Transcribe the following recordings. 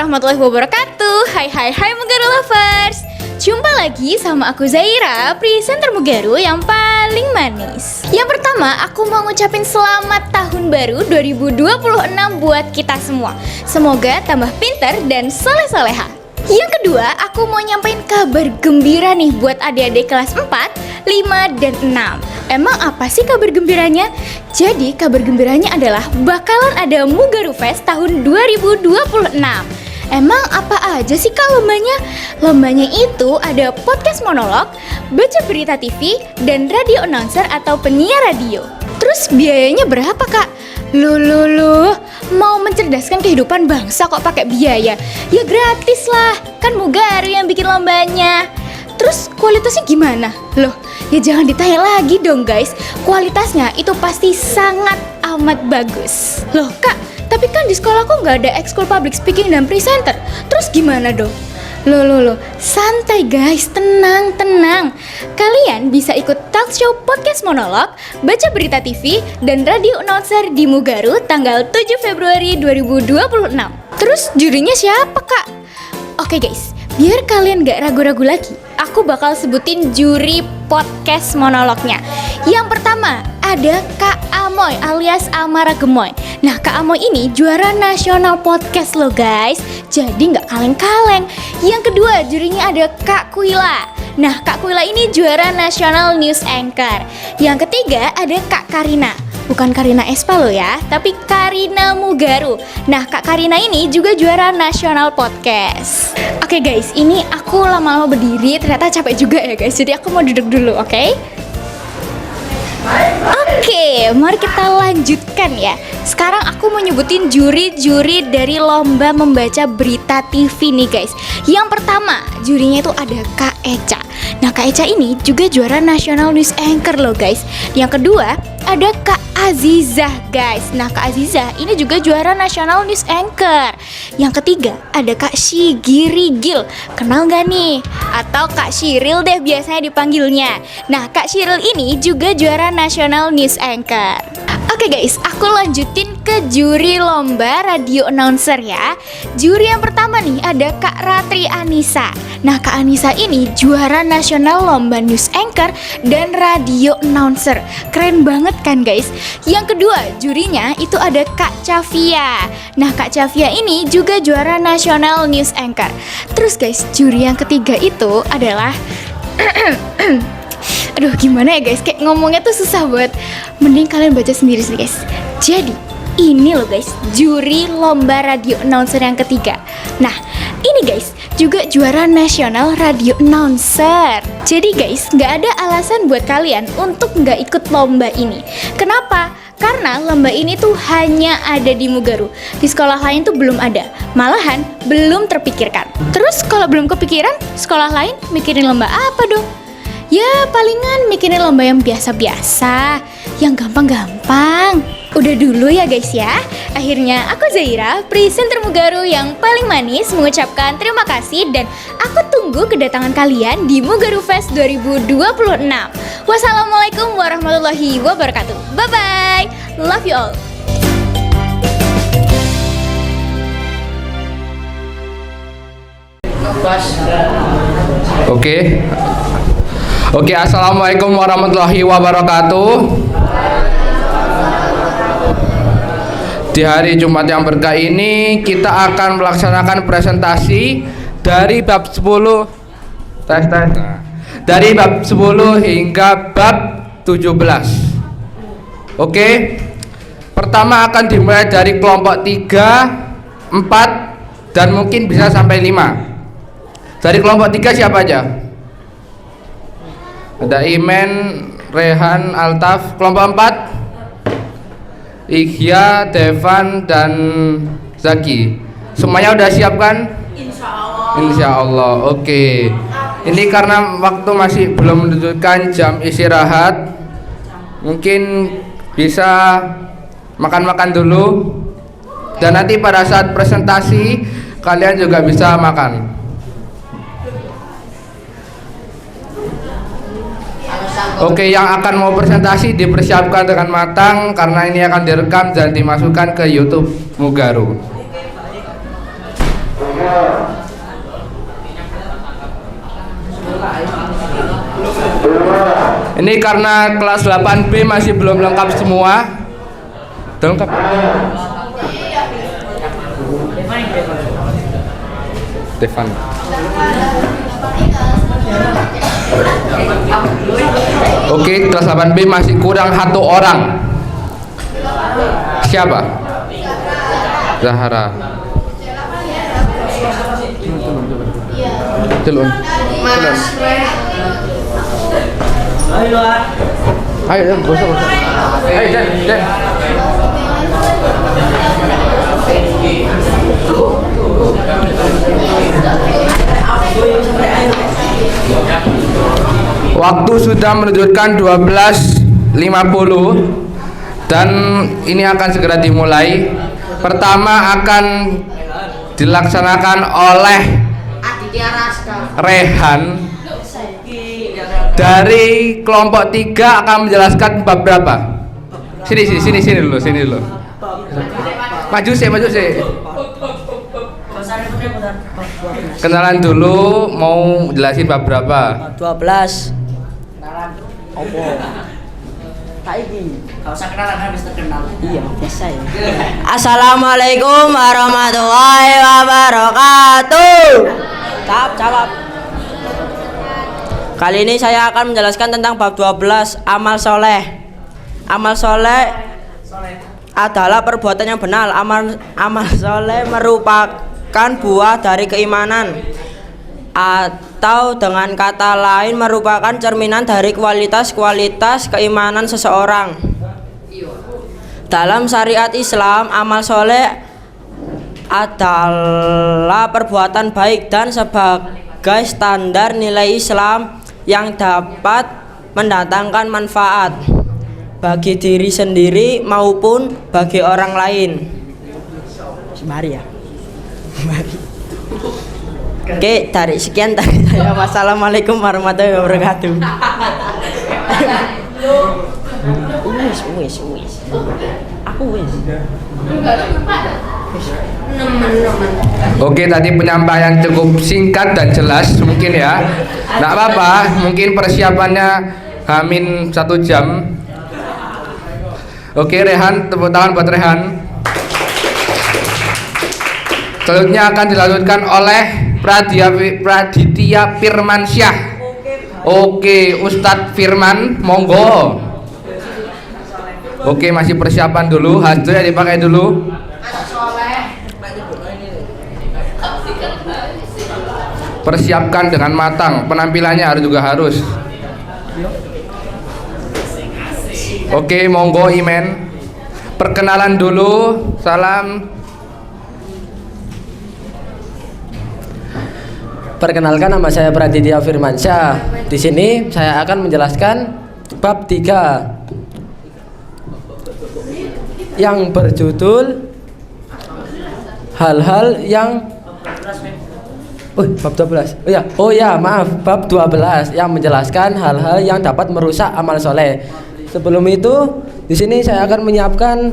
warahmatullahi wabarakatuh. Hai Mugaru Lovers. Jumpa lagi sama aku Zaira, presenter Mugaru yang paling manis. Yang pertama, aku mau ngucapin selamat tahun baru 2026 buat kita semua. Semoga tambah pintar dan soleh-soleha. Yang kedua, aku mau nyampein kabar gembira nih buat adik-adik kelas 4, 5, dan 6. Emang apa sih kabar gembiranya? Jadi kabar gembiranya adalah bakalan ada Mugaru Fest tahun 2026. Emang apa aja sih Kak lombanya? Lombanya itu ada podcast monolog, baca berita TV, dan radio announcer atau penyiar radio. Terus biayanya berapa Kak? Loh, mau mencerdaskan kehidupan bangsa kok pakai biaya? Ya gratis lah, kan Mugaru yang bikin lombanya. Terus kualitasnya gimana? Loh, ya jangan ditanya lagi dong guys. Kualitasnya itu pasti sangat amat bagus. Loh Kak, tapi kan di sekolahku nggak ada ekskul public speaking dan presenter. Terus gimana dong? Loh, santai guys, tenang. Kalian bisa ikut talk show podcast monolog, baca berita TV, dan radio announcer di Mugaru tanggal 7 Februari 2026. Terus jurinya siapa Kak? Oke guys, biar kalian gak ragu-ragu lagi, aku bakal sebutin juri podcast monolognya. Yang pertama ada Kak Amoy alias Amara Gemoy. Nah Kak Amoy ini juara nasional podcast loh guys, jadi gak kaleng-kaleng. Yang kedua jurinya ada Kak Kuila. Nah Kak Kuila ini juara nasional news anchor. Yang ketiga ada Kak Karina. Bukan Karina Espa loh ya, tapi Karina Mugaru. Nah Kak Karina ini juga juara nasional podcast. Oke guys, ini aku lama-lama berdiri, ternyata capek juga ya guys. Jadi aku mau duduk dulu, oke? Oke, mari kita lanjutkan ya. Sekarang aku mau nyebutin juri-juri dari lomba membaca berita TV nih guys. Yang pertama, jurinya itu ada Kak Eca. Nah Kak Eca ini juga juara nasional news anchor loh guys. Yang kedua, ada Kak Azizah guys. Nah Kak Azizah ini juga juara nasional news anchor. Yang ketiga ada Kak Shigirigil. Kenal gak nih? Atau Kak Shiril deh biasanya dipanggilnya. Nah Kak Shiril ini juga juara nasional news anchor. Oke guys, aku lanjutin ke juri lomba radio announcer ya. Juri yang pertama nih ada Kak Ratri Anissa. Nah Kak Anissa ini juara nasional lomba news anchor dan radio announcer. Keren banget kan guys. Yang kedua jurinya itu ada Kak Chavia. Nah Kak Chavia ini juga juara nasional news anchor. Terus guys, juri yang ketiga itu adalah aduh gimana ya guys, kayak ngomongnya tuh susah banget. Mending kalian baca sendiri sih guys. Jadi ini loh guys, juri lomba radio announcer yang ketiga. Nah ini guys juga juara nasional radio announcer. Jadi guys, gak ada alasan buat kalian untuk gak ikut lomba ini. Kenapa? Karena lomba ini tuh hanya ada di Mugaru. Di sekolah lain tuh belum ada. Malahan belum terpikirkan. Terus kalau belum kepikiran, sekolah lain mikirin lomba apa dong? Ya palingan mikirin lomba yang biasa-biasa, yang gampang-gampang. Udah dulu ya guys ya. Akhirnya aku Zaira, presenter Mugaru yang paling manis, mengucapkan terima kasih. Dan aku tunggu kedatangan kalian di Mugaru Fest 2026. Wassalamualaikum warahmatullahi wabarakatuh. Bye bye, love you all. Oke, assalamualaikum warahmatullahi wabarakatuh. Di hari Jumat yang berkah ini kita akan melaksanakan presentasi dari bab 10 dari bab 10 hingga bab 17. Oke. Pertama akan dimulai dari kelompok 3, 4 dan mungkin bisa sampai 5. Dari kelompok 3 siapa aja? Ada Imen, Rehan, Altaf. Kelompok 4 Ikhya, Devan, dan Zaki. Semuanya udah siap kan? Insya Allah. Oke. Ini karena waktu masih belum menentukan jam istirahat, mungkin bisa makan-makan dulu. Dan nanti pada saat presentasi kalian juga bisa makan. Oke, yang akan mau presentasi dipersiapkan dengan matang karena ini akan direkam dan dimasukkan ke YouTube Mugaru. Ini karena kelas 8B masih belum lengkap semua. Udah lengkap? Devan. Oke, kelas 8B masih kurang 1 orang. Siapa? Zahra. Celun. Ayo, Dan, gosok. Ayo, Dan. Waktu sudah menunjukkan 12.50 dan ini akan segera dimulai. Pertama akan dilaksanakan oleh Rehan dari kelompok 3 akan menjelaskan bab berapa? Sini dulu. Maju sih. Kenalan dulu, mau jelasin bab berapa? 12. Opo? Kau usah kenalan, habis terkenal. Iya, biasa ya. Assalamualaikum warahmatullahi wabarakatuh. Jawab. Kali ini saya akan menjelaskan tentang bab 12, amal soleh. Amal soleh adalah perbuatan yang benar. Amal soleh merupakan buah dari keimanan, atau dengan kata lain merupakan cerminan dari kualitas-kualitas keimanan seseorang. Dalam syariat Islam, amal soleh adalah perbuatan baik dan sebagai standar nilai Islam yang dapat mendatangkan manfaat bagi diri sendiri maupun bagi orang lain. Mari ya. Mari. Oke, dari sekian dari saya. Wassalamualaikum warahmatullahi wabarakatuh. Wis. Aku wis. Oke, tadi penyampaian cukup singkat dan jelas mungkin ya. Nggak apa-apa, mungkin persiapannya hamin 1 jam. Oke, Rehan, tepuk tangan buat Rehan. Selanjutnya akan dilanjutkan oleh Praditya Firmansyah. Oke, Ustadz Firman, monggo. Oke, masih persiapan dulu, hasilnya dipakai dulu. Persiapkan dengan matang, penampilannya harus. Oke, monggo Imen. Perkenalan dulu, salam. Perkenalkan, nama saya Praditya Firmansyah. Di sini saya akan menjelaskan bab 3 yang berjudul hal-hal yang bab 12. Oh ya, maaf, bab 12 yang menjelaskan hal-hal yang dapat merusak amal soleh. Sebelum itu, di sini saya akan menyiapkan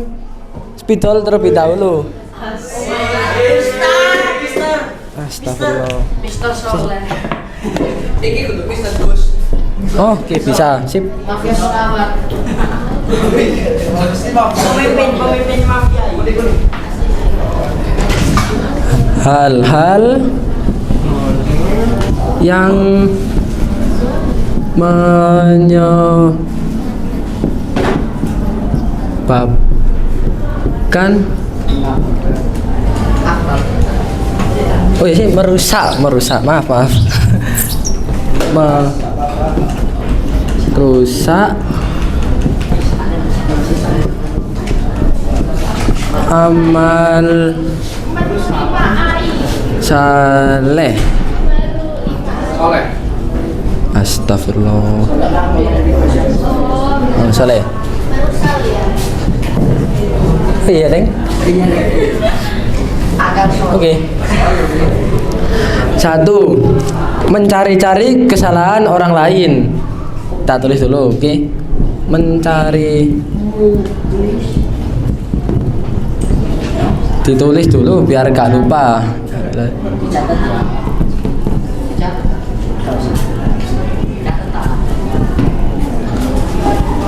spidol terlebih dahulu. Astagfirullah. Mister Soleh. Iki kudu Mister Gus. Oh, oke, bisa. Sip. Mafia Selamat. Pemimpin mafia. Hal-hal yang menyebabkan oh ya sih, merusak maaf merusak amal saleh. Astagfirullah. Saleh. Iya, Deng. Oke. 1. Mencari-cari kesalahan orang lain. Kita tulis dulu, oke? Mencari Ditulis dulu biar gak lupa.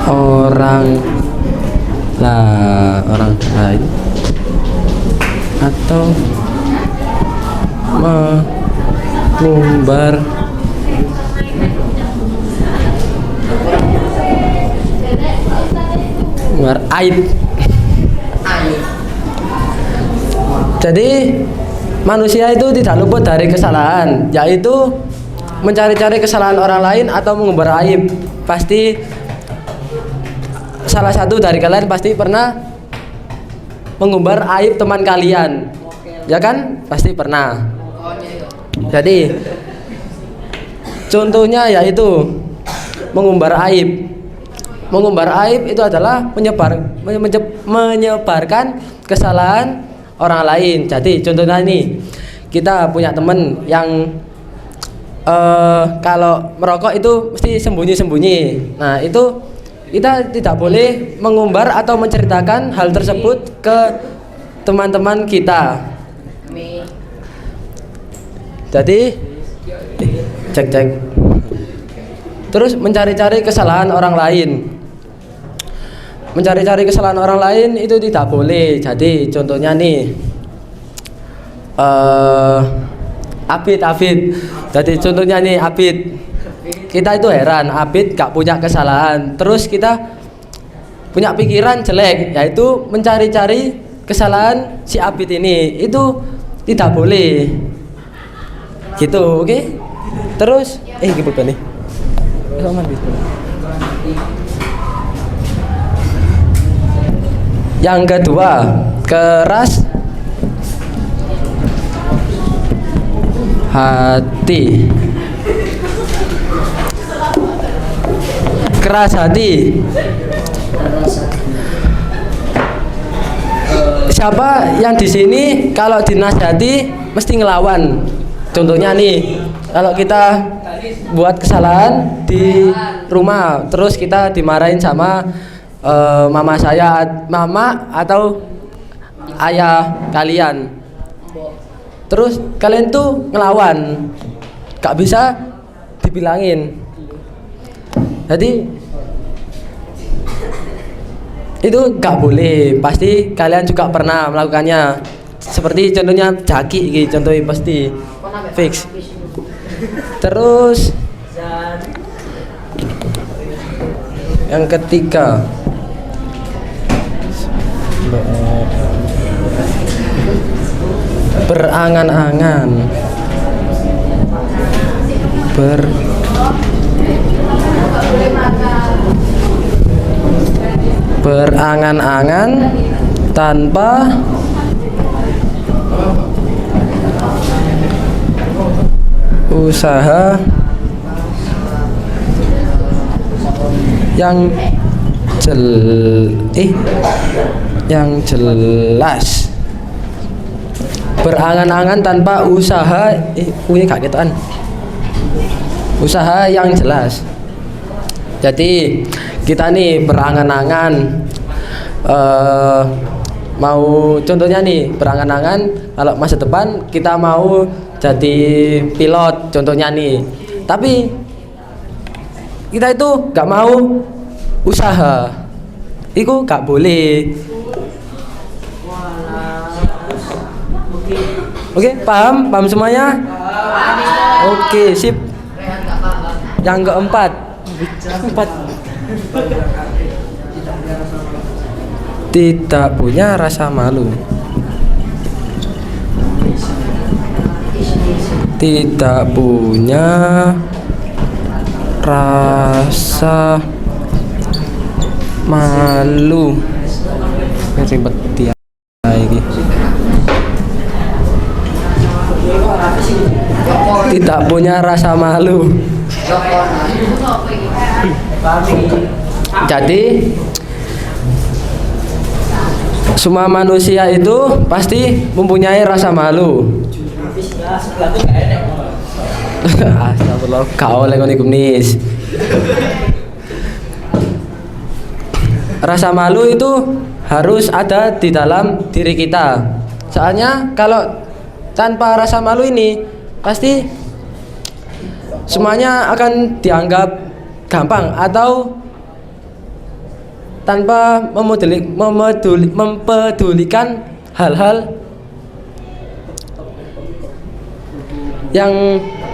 Orang lain atau mengumbar aib. Jadi manusia itu tidak luput dari kesalahan, yaitu mencari-cari kesalahan orang lain atau mengumbar aib. Pasti salah satu dari kalian pasti pernah mengumbar aib teman kalian, ya kan? Pasti pernah. Jadi contohnya yaitu mengumbar aib. Mengumbar aib itu adalah menyebarkan kesalahan orang lain. Jadi contohnya ini, kita punya teman yang kalau merokok itu mesti sembunyi-sembunyi. Nah itu kita tidak boleh mengumbar atau menceritakan hal tersebut ke teman-teman kita. Jadi cek. Terus mencari-cari kesalahan orang lain. Mencari-cari kesalahan orang lain itu tidak boleh. Jadi contohnya nih, Abid. Jadi contohnya nih Abid. Kita itu heran, Abid gak punya kesalahan. Terus kita punya pikiran jelek, yaitu mencari-cari kesalahan si Abid ini. Itu tidak boleh. Gitu, oke? Terus, gimana nih? Yang kedua, keras hati. Keras hati. Siapa yang di sini kalau dinasihati mesti ngelawan? Contohnya nih, kalau kita buat kesalahan di rumah, terus kita dimarahin sama mama atau ayah kalian, terus kalian tuh ngelawan, gak bisa dibilangin. Jadi itu gak boleh. Pasti kalian juga pernah melakukannya. Seperti contohnya Jaki gitu, contohnya pasti fix. Terus yang ketiga, berangan-angan. Berangan-angan tanpa usaha yang jelas. Berangan-angan tanpa usaha usaha yang jelas. Jadi kita nih berangan-angan mau, contohnya nih berangan-angan kalau masa depan kita mau jadi pilot contohnya nih, tapi kita itu gak mau usaha, itu gak boleh. Oke, paham semuanya? Oke, sip. Yang keempat, tidak punya rasa malu. Tidak punya rasa malu. Ribet dia lagi. Tidak punya rasa malu. Jadi semua manusia itu pasti mempunyai rasa malu. Astagfirullah, kau lekonikum nis. Rasa malu itu harus ada di dalam diri kita. Soalnya kalau tanpa rasa malu ini pasti semuanya akan dianggap gampang atau tanpa mempedulikan hal-hal yang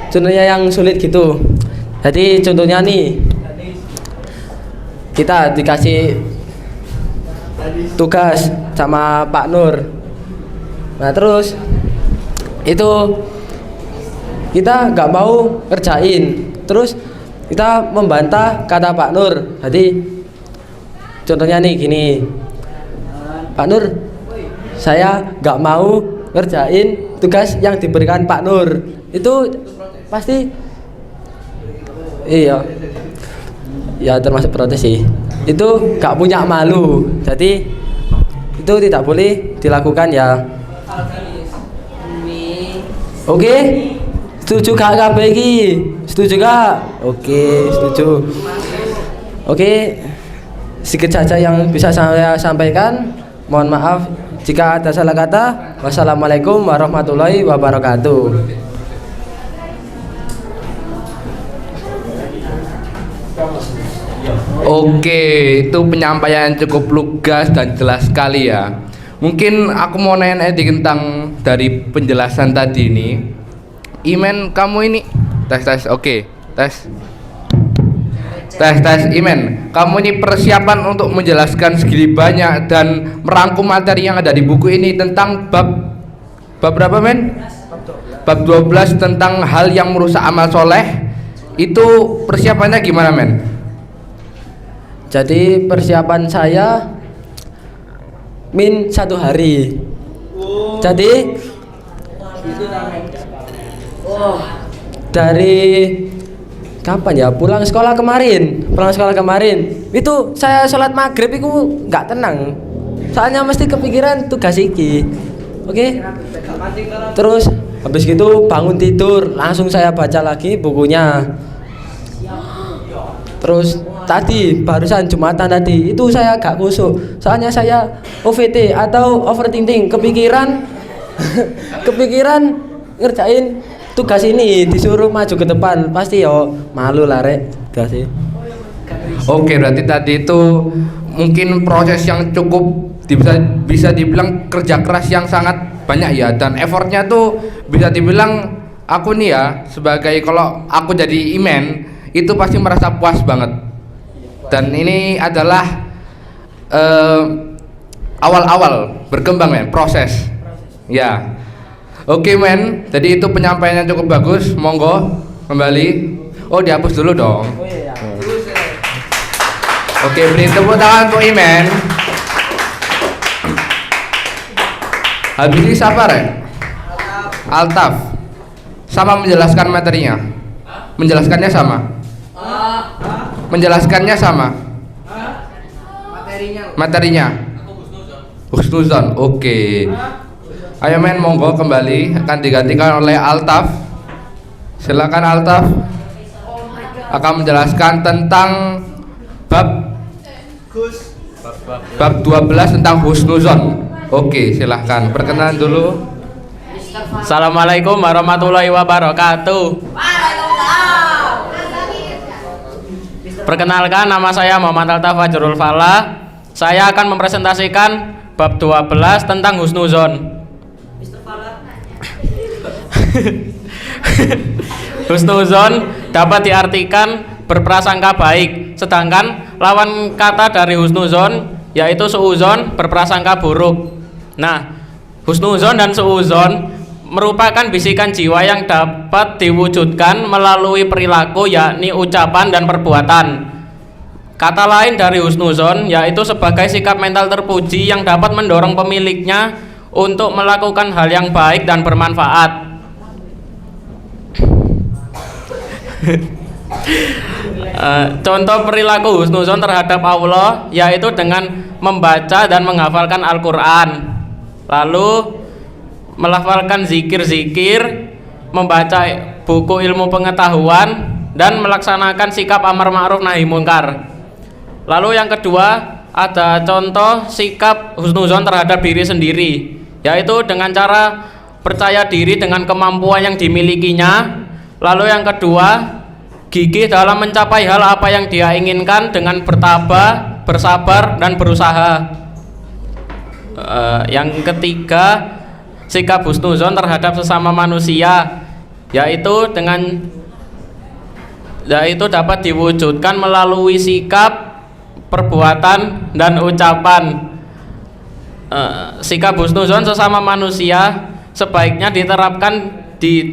contohnya yang sulit gitu. Jadi contohnya nih, kita dikasih tugas sama Pak Nur. Nah terus itu kita nggak mau kerjain, terus kita membantah kata Pak Nur. Jadi contohnya nih gini, Pak Nur, saya nggak mau ngerjain tugas yang diberikan Pak Nur. Itu pasti iya ya termasuk protes sih. Itu gak punya malu, jadi itu tidak boleh dilakukan ya. Oke, setuju gak kabeh iki? Setuju gak? Oke, setuju. Oke, sedikit saja yang bisa saya sampaikan. Mohon maaf jika ada salah kata. Wassalamualaikum warahmatullahi wabarakatuh. Oke, itu penyampaian cukup lugas dan jelas sekali ya. Mungkin aku mau nanya tentang dari penjelasan tadi ini. Imen, kamu ini tes, oke, tes. Imen, kamu ini persiapan untuk menjelaskan segini banyak dan merangkum materi yang ada di buku ini tentang bab berapa men? Bab 12 tentang hal yang merusak amal soleh. Itu persiapannya gimana men? Jadi persiapan saya min 1 hari. Jadi dari kapan ya, pulang sekolah kemarin itu saya sholat maghrib itu nggak tenang, soalnya mesti kepikiran tugas iki. Oke. Terus habis gitu bangun tidur langsung saya baca lagi bukunya. Terus tadi barusan Jumatan tadi itu saya gak kusuk, soalnya saya OVT atau overthinking, kepikiran ngerjain tugas ini, disuruh maju ke depan, pasti yo malu lah rek. Kasih. Oke, berarti tadi itu mungkin proses yang cukup bisa dibilang kerja keras yang sangat banyak ya, dan effortnya tuh bisa dibilang aku nih ya sebagai, kalau aku jadi imen itu pasti merasa puas banget. Dan ini adalah awal-awal berkembang men, proses ya. Oke men, jadi itu penyampaiannya cukup bagus. Monggo kembali. Oh, dihapus dulu dong. Oke, beri tepuk tangan untuk Imen. Habis ini siapa rek? Altaf. Sama menjelaskan materinya. Menjelaskannya sama. Menjelaskannya sama. Materinya. Husnuzon. Oke. Ayo men, monggo kembali, akan digantikan oleh Altaf. Silakan Altaf. Akan menjelaskan tentang bab 12 tentang husnuzon. Oke, silahkan perkenalan dulu. Assalamualaikum warahmatullahi wabarakatuh. Perkenalkan, nama saya Muhammad Altaf Fajrul Fala. Saya akan mempresentasikan bab 12 tentang husnuzon. Husnuzon dapat diartikan berprasangka baik, sedangkan lawan kata dari husnuzon yaitu suuzon, berprasangka buruk. Nah, husnuzon dan suuzon merupakan bisikan jiwa yang dapat diwujudkan melalui perilaku, yakni ucapan dan perbuatan. Kata lain dari husnuzon yaitu sebagai sikap mental terpuji yang dapat mendorong pemiliknya untuk melakukan hal yang baik dan bermanfaat. Contoh perilaku husnuzon terhadap Allah yaitu dengan membaca dan menghafalkan Al-Quran, lalu melafalkan zikir-zikir, membaca buku ilmu pengetahuan, dan melaksanakan sikap amar ma'ruf nahi munkar. Lalu yang kedua, ada contoh sikap husnuzon terhadap diri sendiri, yaitu dengan cara percaya diri dengan kemampuan yang dimilikinya. Lalu yang kedua, gigih dalam mencapai hal apa yang dia inginkan dengan bertabah, bersabar, dan berusaha. Yang ketiga, sikap husnuzon terhadap sesama manusia, yaitu dapat diwujudkan melalui sikap, perbuatan, dan ucapan. Sikap husnuzon sesama manusia sebaiknya diterapkan di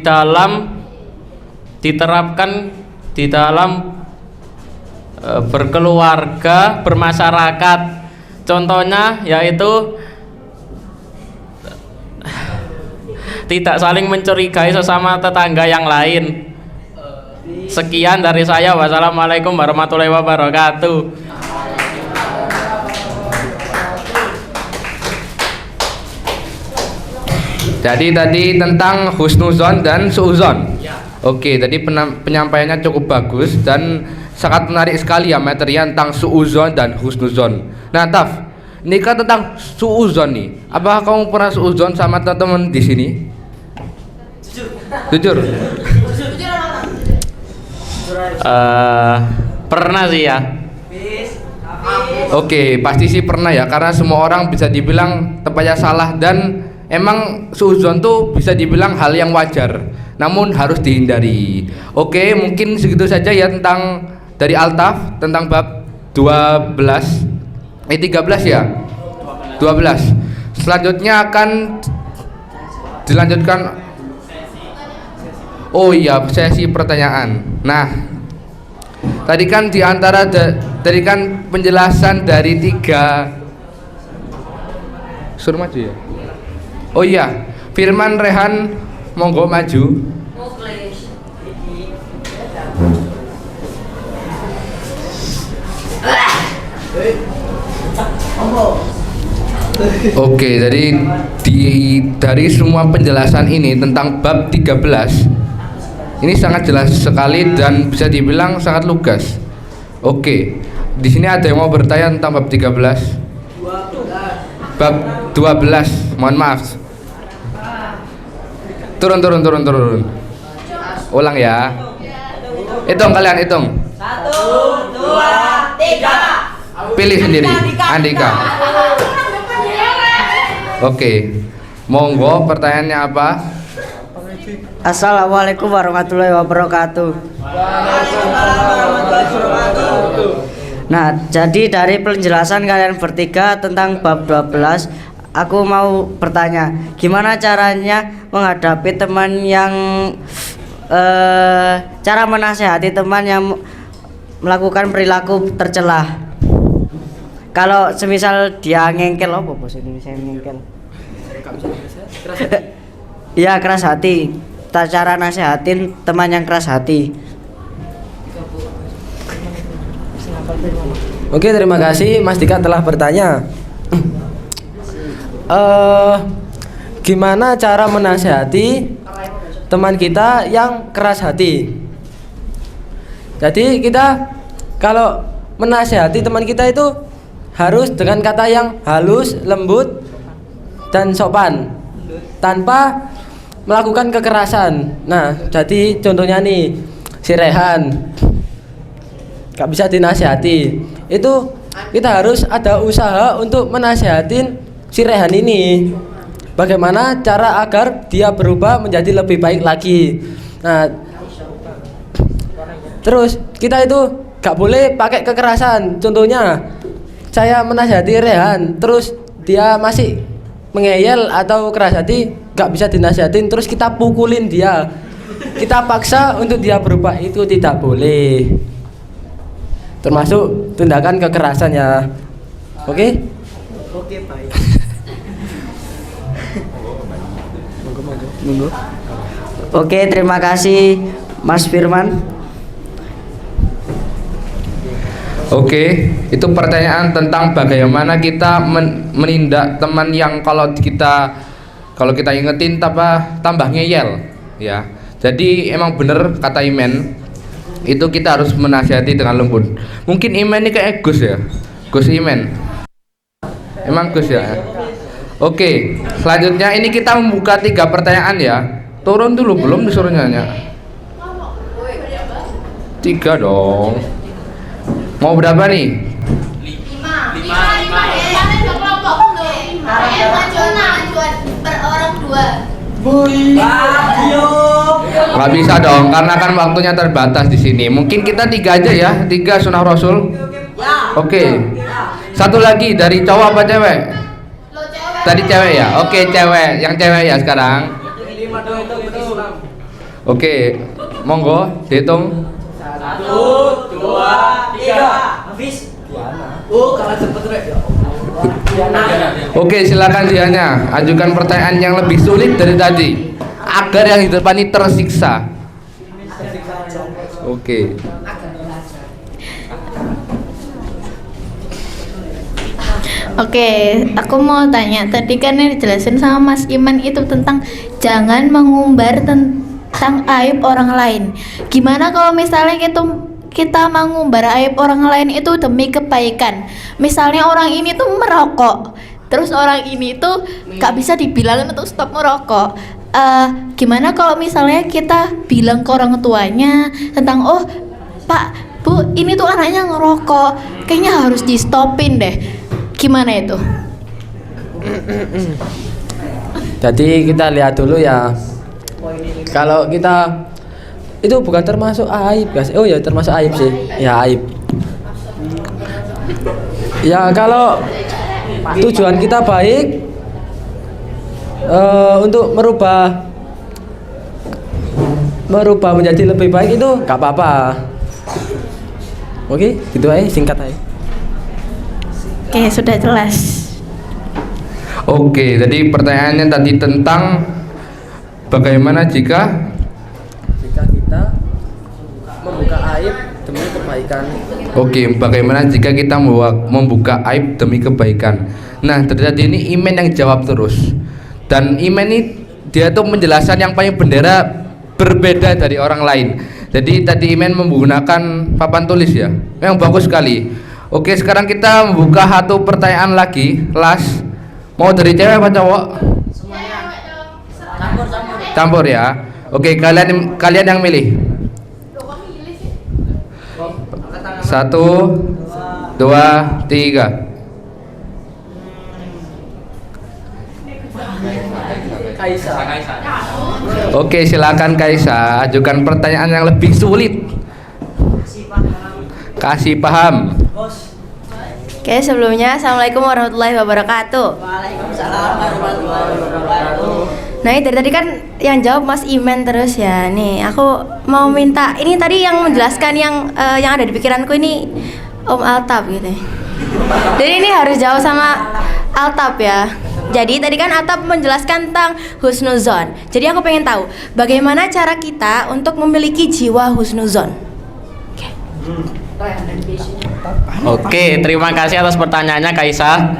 dalam berkeluarga, bermasyarakat. Contohnya yaitu tidak saling mencurigai sesama tetangga yang lain. Sekian dari saya. Wassalamualaikum warahmatullahi wabarakatuh. Jadi tadi tentang husnuzon dan suuzon. Oke, tadi penyampaiannya cukup bagus dan sangat menarik sekali ya materi tentang suuzon dan husnuzon. Nah, Taf, ini kan tentang suuzon nih. Apakah kamu pernah suuzon sama teman-teman di sini? Jujur. Pernah sih ya. Oke, pasti sih pernah ya, karena semua orang bisa dibilang tepatnya salah dan emang suuzon tuh bisa dibilang hal yang wajar, namun harus dihindari. Oke, mungkin segitu saja ya tentang dari Altaf tentang bab 13 ya. 12. Selanjutnya akan dilanjutkan. Oh iya, sesi pertanyaan. Nah, tadi kan tadi kan penjelasan dari 3. Suruh maju ya. Oh iya, Firman Rehan, monggo maju. Oke, jadi dari semua penjelasan ini tentang bab 13 ini sangat jelas sekali dan bisa dibilang sangat lugas. Oke, di sini ada yang mau bertanya tentang bab 13? Bab 12, mohon maaf. Turun. Ulang ya. Hitung kalian, hitung. 1, 2, 3. Pilih sendiri, Andika. Oke, monggo pertanyaannya apa? Assalamualaikum warahmatullahi wabarakatuh. Nah, jadi dari penjelasan kalian bertiga tentang bab 12, aku mau bertanya, gimana caranya menghadapi teman yang cara menasehati teman yang melakukan perilaku tercela? Kalau semisal dia ngengkel, apa bahasa Indonesia ngengkel? Ya, keras hati. Cara nasehatin teman yang keras hati. Oke, terima kasih Mas Dika telah bertanya. Gimana cara menasehati teman kita yang keras hati? Jadi kita kalau menasehati teman kita itu harus dengan kata yang halus, lembut, dan sopan, tanpa melakukan kekerasan. Nah, jadi contohnya nih, si Rehan gak bisa dinasehati. Itu kita harus ada usaha untuk menasehatin si Rehan ini. Bagaimana cara agar dia berubah menjadi lebih baik lagi. Nah, terus kita itu gak boleh pakai kekerasan. Contohnya, saya menasehati Rehan, terus dia masih mengeyel atau keras hati, gak bisa dinasihatin, terus kita pukulin dia, kita paksa untuk dia berubah, itu tidak boleh. Termasuk tindakan kekerasan ya. Oke? Oke, baik. Oke, terima kasih Mas Firman. Oke, itu pertanyaan tentang bagaimana kita menindak teman yang kalau kita ingetin tambah ngeyel ya. Jadi emang bener kata Imen, itu kita harus menasihati dengan lembut. Mungkin Imen ini kayak Gus ya, Gus Imen. Emang Gus ya. Oke, selanjutnya ini kita membuka 3 pertanyaan ya. Turun dulu belum disuruh nanya. 3 dong. Mau berapa nih? 5 per orang 2. Nggak bisa dong, karena kan waktunya terbatas di sini. Mungkin kita 3 aja ya, 3 sunah Rasul. Oke. Satu lagi dari cowok apa cewek? Tadi cewek ya. Oke, cewek. Yang cewek ya sekarang. Oke, monggo dihitung. 1, 2, 3. Habis. Oh, kalah cepet rek. Oke, silakan Diana. Ajukan pertanyaan yang lebih sulit dari tadi agar yang di depan ini tersiksa. Oke. Oke, aku mau tanya. Tadi kan yang dijelasin sama Mas Iman itu tentang jangan mengumbar tentang aib orang lain. Gimana kalau misalnya kita mengumbar aib orang lain itu demi kebaikan? Misalnya orang ini tuh merokok, terus orang ini tuh gak bisa dibilang untuk stop merokok. Gimana kalau misalnya kita bilang ke orang tuanya tentang, oh Pak, Bu, ini tuh anaknya ngerokok, kayaknya harus di stopin deh. Gimana itu? Jadi kita lihat dulu ya. Kalau kita itu bukan termasuk aib guys. Oh ya termasuk aib sih. Ya aib. Ya kalau tujuan kita baik untuk merubah menjadi lebih baik itu nggak apa-apa. Oke, gitu aja, singkat aja. Oke, sudah jelas. Oke, jadi pertanyaannya tadi tentang bagaimana jika kita membuka aib demi kebaikan. Oke, bagaimana jika kita membuka aib demi kebaikan. Nah, terjadi ini Imen yang jawab terus. Dan Imen ini dia tuh menjelaskan yang paling bendera berbeda dari orang lain. Jadi tadi Imen menggunakan papan tulis ya, yang bagus sekali. Oke, sekarang kita membuka satu pertanyaan lagi, last. Mau dari cewek apa cowok? Campur ya. Oke, kalian yang milih. 1, 2, 3. Oke, silakan Kaisa, ajukan pertanyaan yang lebih sulit. Kasih paham. Oke, sebelumnya Assalamualaikum warahmatullahi wabarakatuh. Waalaikumsalam warahmatullahi wabarakatuh. Nah, ini dari tadi kan yang jawab Mas Iman terus ya. Nih, aku mau minta ini tadi yang menjelaskan yang ada di pikiranku ini Om Altaf gitu. Jadi ini harus jawab sama Altaf ya. Jadi tadi kan Altaf menjelaskan tentang husnuzon. Jadi aku pengen tahu bagaimana cara kita untuk memiliki jiwa husnuzon. Oke, terima kasih atas pertanyaannya Kaisa.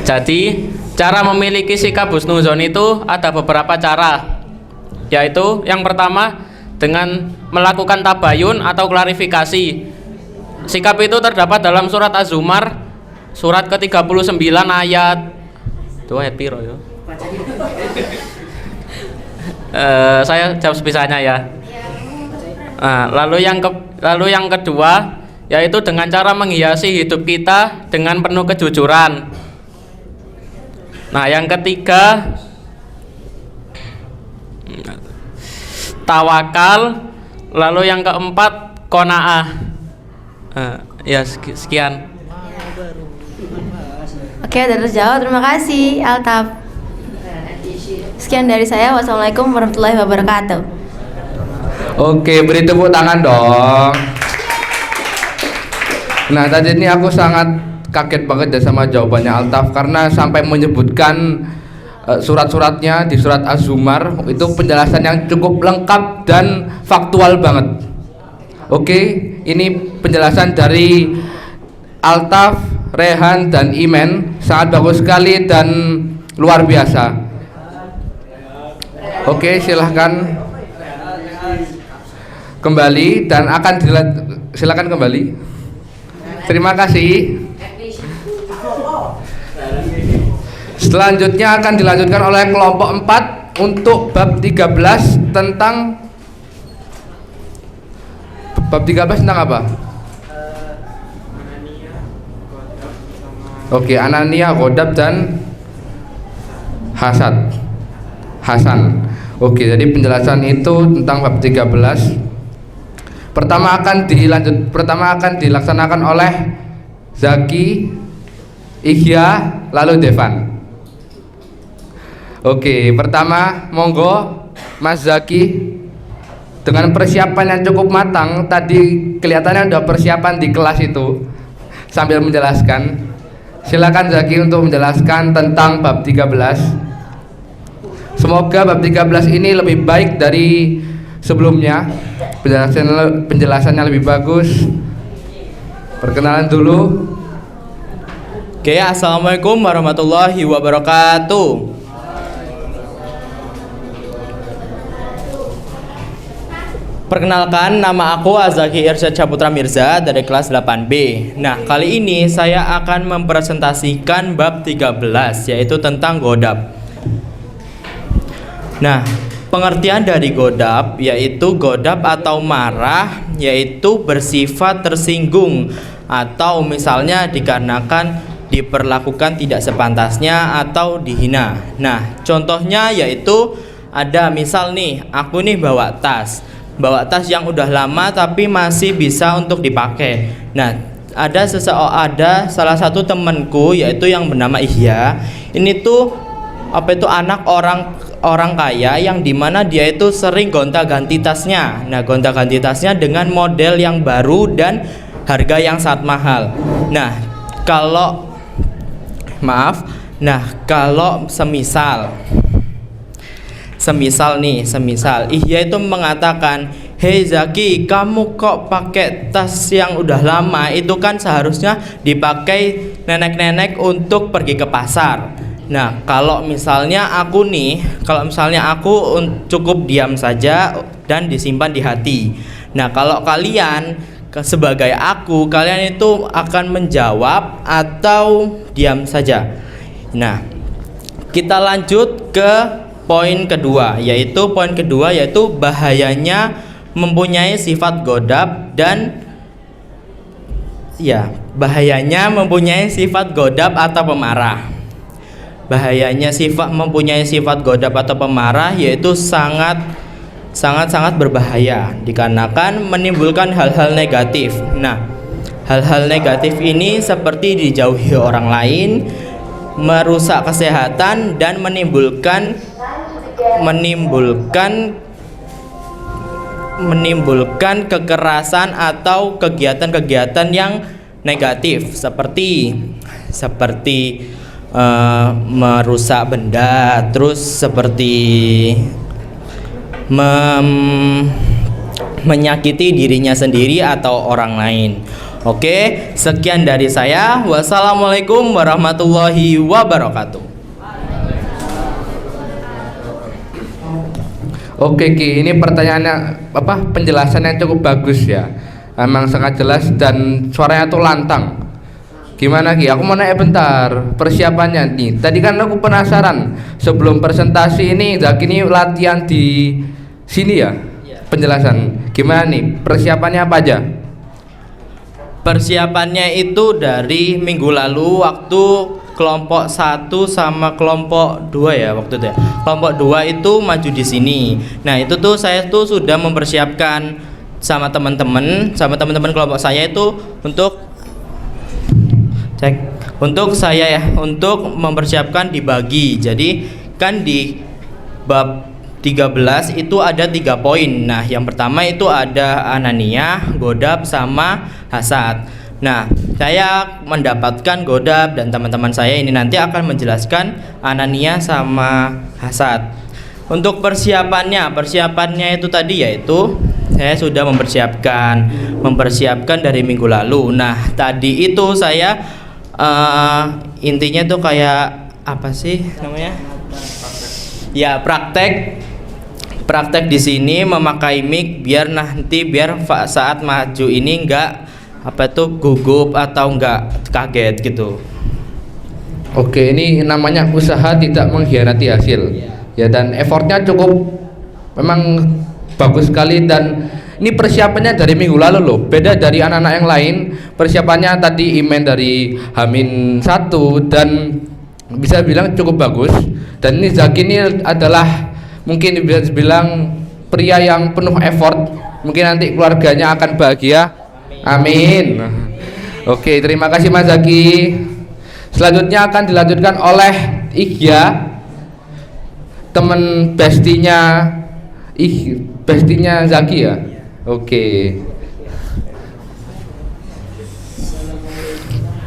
Jadi, cara memiliki sikap husnuzon itu ada beberapa cara. Yaitu yang pertama dengan melakukan tabayun atau klarifikasi. Sikap itu terdapat dalam surat Az-Zumar surat ke-39 ayat 2 ayat piro ya? Saya jawab sebisanya ya. Nah, lalu yang kedua yaitu dengan cara menghiasi hidup kita dengan penuh kejujuran. Nah, yang ketiga tawakal, lalu yang keempat qanaah. Ya sekian. Oke, udah terjawab. Terima kasih Altaf. Sekian dari saya. Wassalamualaikum warahmatullahi wabarakatuh. Oke, beri tepuk tangan dong. Nah, tadi ini aku sangat kaget banget ya sama jawabannya Altaf, karena sampai menyebutkan surat-suratnya di surat Az-Zumar. Itu penjelasan yang cukup lengkap dan faktual banget. Oke, ini penjelasan dari Altaf, Rehan, dan Imen. Sangat bagus sekali dan luar biasa. Oke, silahkan kembali dan akan silakan kembali. Terima kasih. Selanjutnya akan dilanjutkan oleh kelompok 4 untuk bab 13 tentang apa? Oke, Anania, Godab dan Hasan. Oke, jadi penjelasan itu tentang bab 13. Pertama akan dilaksanakan oleh Zaki, Ihya, lalu Devan. Oke, pertama monggo Mas Zaki. Dengan persiapan yang cukup matang, tadi kelihatannya udah persiapan di kelas itu sambil menjelaskan. Silakan Zaki untuk menjelaskan tentang bab 13. Semoga bab 13 ini lebih baik dari sebelumnya. Penjelasannya lebih bagus. Perkenalan dulu. Oke, assalamualaikum warahmatullahi wabarakatuh. Perkenalkan, nama aku Azaki Irsyad Saputra Mirza dari kelas 8B. Nah, kali ini saya akan mempresentasikan bab 13, yaitu tentang godab. Nah, pengertian dari godab yaitu godab atau marah, yaitu bersifat tersinggung atau misalnya dikarenakan diperlakukan tidak sepantasnya atau dihina. Nah, contohnya yaitu ada misal nih, aku nih bawa tas yang udah lama tapi masih bisa untuk dipakai. Nah, ada salah satu temanku yaitu yang bernama Ihya. Ini tuh anak orang kaya yang dimana dia itu sering gonta-ganti tasnya. Nah, gonta-ganti tasnya dengan model yang baru dan harga yang sangat mahal. Nah, kalau semisal Ihya itu mengatakan, "Hei Zaki, kamu kok pakai tas yang udah lama? Itu kan seharusnya dipakai nenek-nenek untuk pergi ke pasar." Nah, kalau misalnya aku cukup diam saja dan disimpan di hati. Nah, kalau kalian sebagai aku, kalian itu akan menjawab atau diam saja. Nah, kita lanjut ke poin kedua, yaitu bahayanya mempunyai sifat godab atau pemarah. Bahayanya mempunyai sifat godab atau pemarah yaitu sangat berbahaya dikarenakan menimbulkan hal-hal negatif. Nah, hal-hal negatif ini seperti dijauhi orang lain, merusak kesehatan dan menimbulkan kekerasan atau kegiatan-kegiatan yang negatif seperti merusak benda, terus seperti menyakiti dirinya sendiri atau orang lain. Oke, sekian dari saya. Wassalamualaikum warahmatullahi wabarakatuh. Oke Ki, ini pertanyaannya penjelasannya cukup bagus ya. Emang sangat jelas dan suaranya tuh lantang. Gimana Ki? Aku mau nanya bentar persiapannya nih. Tadi kan aku penasaran sebelum presentasi ini Zaki ini latihan di sini ya? Penjelasan. Gimana nih? Persiapannya apa aja? Persiapannya itu dari minggu lalu waktu kelompok 1 sama kelompok 2 ya waktu itu ya. Kelompok 2 itu maju di sini. Nah, itu tuh saya tuh sudah mempersiapkan sama teman-teman kelompok saya itu untuk untuk mempersiapkan dibagi. Jadi kan di bab 13 itu ada 3 poin. Nah, yang pertama itu ada Anania, Godab sama Hasad. Nah, saya mendapatkan Godab dan teman-teman saya ini nanti akan menjelaskan Anania sama Hasad. Untuk persiapannya itu tadi yaitu saya sudah mempersiapkan dari minggu lalu. Nah, tadi itu saya intinya tuh kayak apa sih namanya? Ya, praktek di sini memakai mic biar saat maju ini enggak gugup atau enggak kaget gitu. Oke, ini namanya usaha tidak mengkhianati hasil. Ya, dan effortnya cukup memang bagus sekali, dan ini persiapannya dari minggu lalu loh. Beda dari anak-anak yang lain, persiapannya tadi Imen dari Hamin 1 dan bisa bilang cukup bagus. Dan ini Zaki ini adalah mungkin bisa dibilang pria yang penuh effort. Mungkin nanti keluarganya akan bahagia. Amin. Oke, terima kasih Mas Zaki. Selanjutnya akan dilanjutkan oleh Igya, teman bestinya Zaki ya. Oke.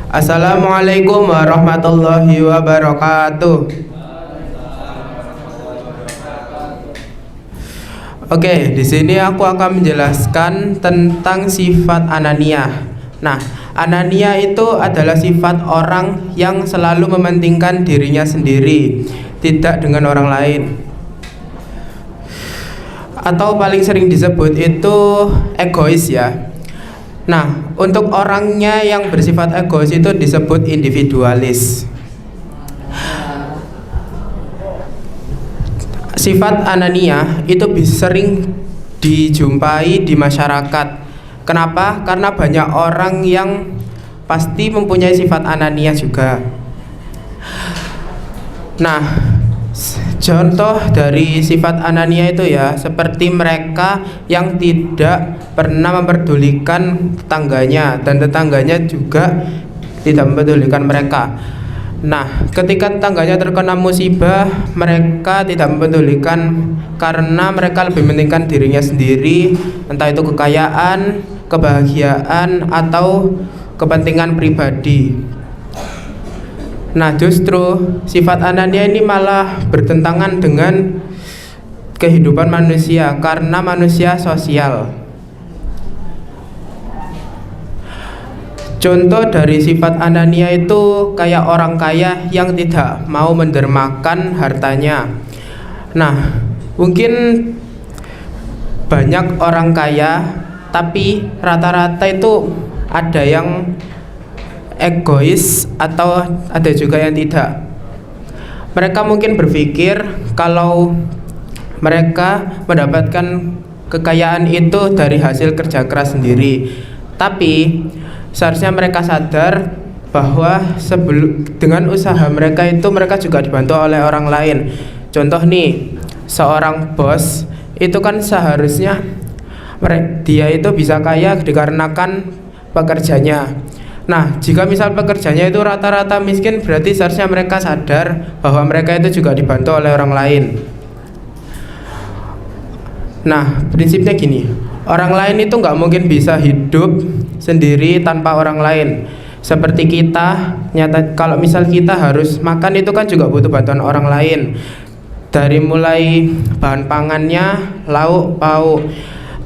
Assalamualaikum warahmatullahi wabarakatuh. Oke, di sini aku akan menjelaskan tentang sifat anania. Nah, anania itu adalah sifat orang yang selalu mementingkan dirinya sendiri, tidak dengan orang lain. Atau paling sering disebut itu egois ya. Nah, untuk orangnya yang bersifat egois itu disebut individualis. Sifat anania itu sering dijumpai di masyarakat. Kenapa? Karena banyak orang yang pasti mempunyai sifat anania juga. Nah, contoh dari sifat anania itu ya, seperti mereka yang tidak pernah memperdulikan tetangganya, dan tetangganya juga tidak memperdulikan mereka. Nah, ketika tetangganya terkena musibah, mereka tidak mempedulikan karena mereka lebih mementingkan dirinya sendiri, entah itu kekayaan, kebahagiaan, atau kepentingan pribadi. Nah, justru sifat anania ini malah bertentangan dengan kehidupan manusia karena manusia sosial. Contoh dari sifat anania itu kayak orang kaya yang tidak mau mendermakan hartanya. Nah, mungkin banyak orang kaya, tapi rata-rata itu ada yang egois atau ada juga yang tidak. Mereka mungkin berpikir kalau mereka mendapatkan kekayaan itu dari hasil kerja keras sendiri, tapi seharusnya mereka sadar bahwa dengan usaha mereka itu mereka juga dibantu oleh orang lain. Contoh nih, seorang bos itu kan seharusnya dia itu bisa kaya dikarenakan pekerjanya. Nah, jika misal pekerjanya itu rata-rata miskin, berarti seharusnya mereka sadar bahwa mereka itu juga dibantu oleh orang lain. Nah, prinsipnya gini, orang lain itu nggak mungkin bisa hidup sendiri tanpa orang lain. Seperti kita, kalau misal kita harus makan itu kan juga butuh bantuan orang lain. Dari mulai bahan pangannya, lauk, pauk.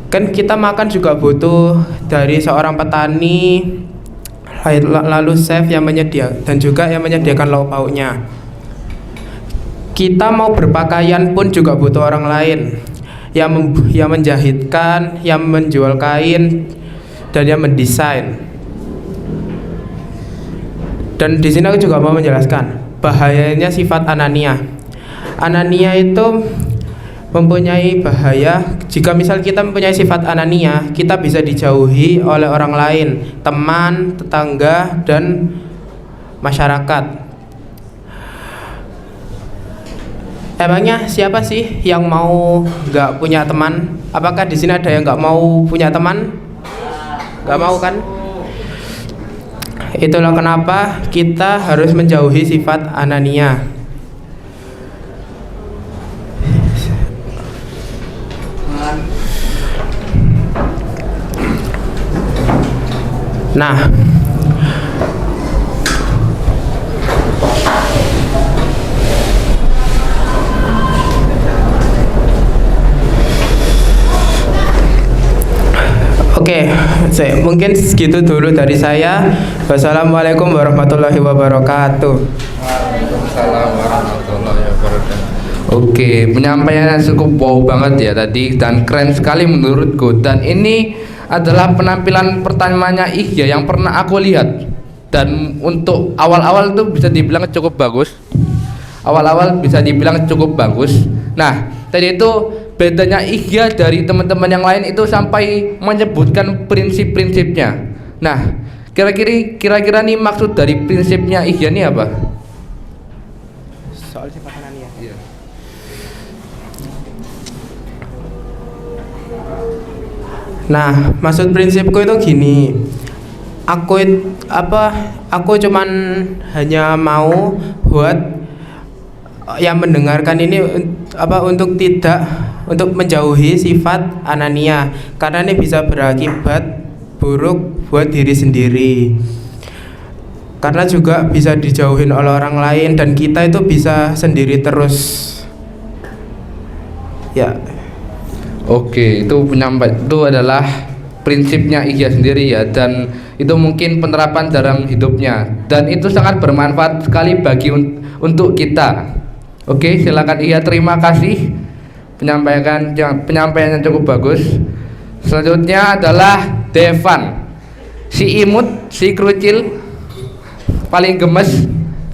Kan kita makan juga butuh dari seorang petani, lalu chef yang menyediakan, dan juga yang menyediakan lauk pauknya. Kita mau berpakaian pun juga butuh orang lain, yang menjahitkan, yang menjual kain, dan yang mendesain. Dan di sini aku juga mau menjelaskan bahayanya sifat anania. Anania itu mempunyai bahaya. Jika misal kita mempunyai sifat anania, kita bisa dijauhi oleh orang lain, teman, tetangga, dan masyarakat. Emangnya siapa sih yang mau nggak punya teman? Apakah di sini ada yang nggak mau punya teman? Nggak mau kan? Itulah kenapa kita harus menjauhi sifat anania. Nah, oke, mungkin segitu dulu dari saya. Wassalamualaikum warahmatullahi wabarakatuh. Waalaikumsalam warahmatullahi wabarakatuh. Oke, penyampaiannya cukup wow banget ya tadi, dan keren sekali menurutku. Dan ini adalah penampilan pertamanya Ihya yang pernah aku lihat. dan untuk awal-awal itu bisa dibilang cukup bagus. Awal-awal bisa dibilang cukup bagus. Nah, tadi itu bedanya Ihya dari teman-teman yang lain itu sampai menyebutkan prinsip-prinsipnya. Nah, kira-kira nih maksud dari prinsipnya Ihya ini apa? Soal sifat anania. Iya. Nah, maksud prinsipku itu gini. Aku cuman hanya mau buat yang mendengarkan ini untuk menjauhi sifat anania, karena ini bisa berakibat buruk buat diri sendiri. Karena juga bisa dijauhin oleh orang lain dan kita itu bisa sendiri terus. Ya. Oke, itu adalah prinsipnya Ihya sendiri ya, dan itu mungkin penerapan dalam hidupnya dan itu sangat bermanfaat sekali untuk kita. Oke, silakan Ihya, terima kasih penyampaiannya cukup bagus. Selanjutnya adalah Devan, si imut, si kerucil, paling gemes.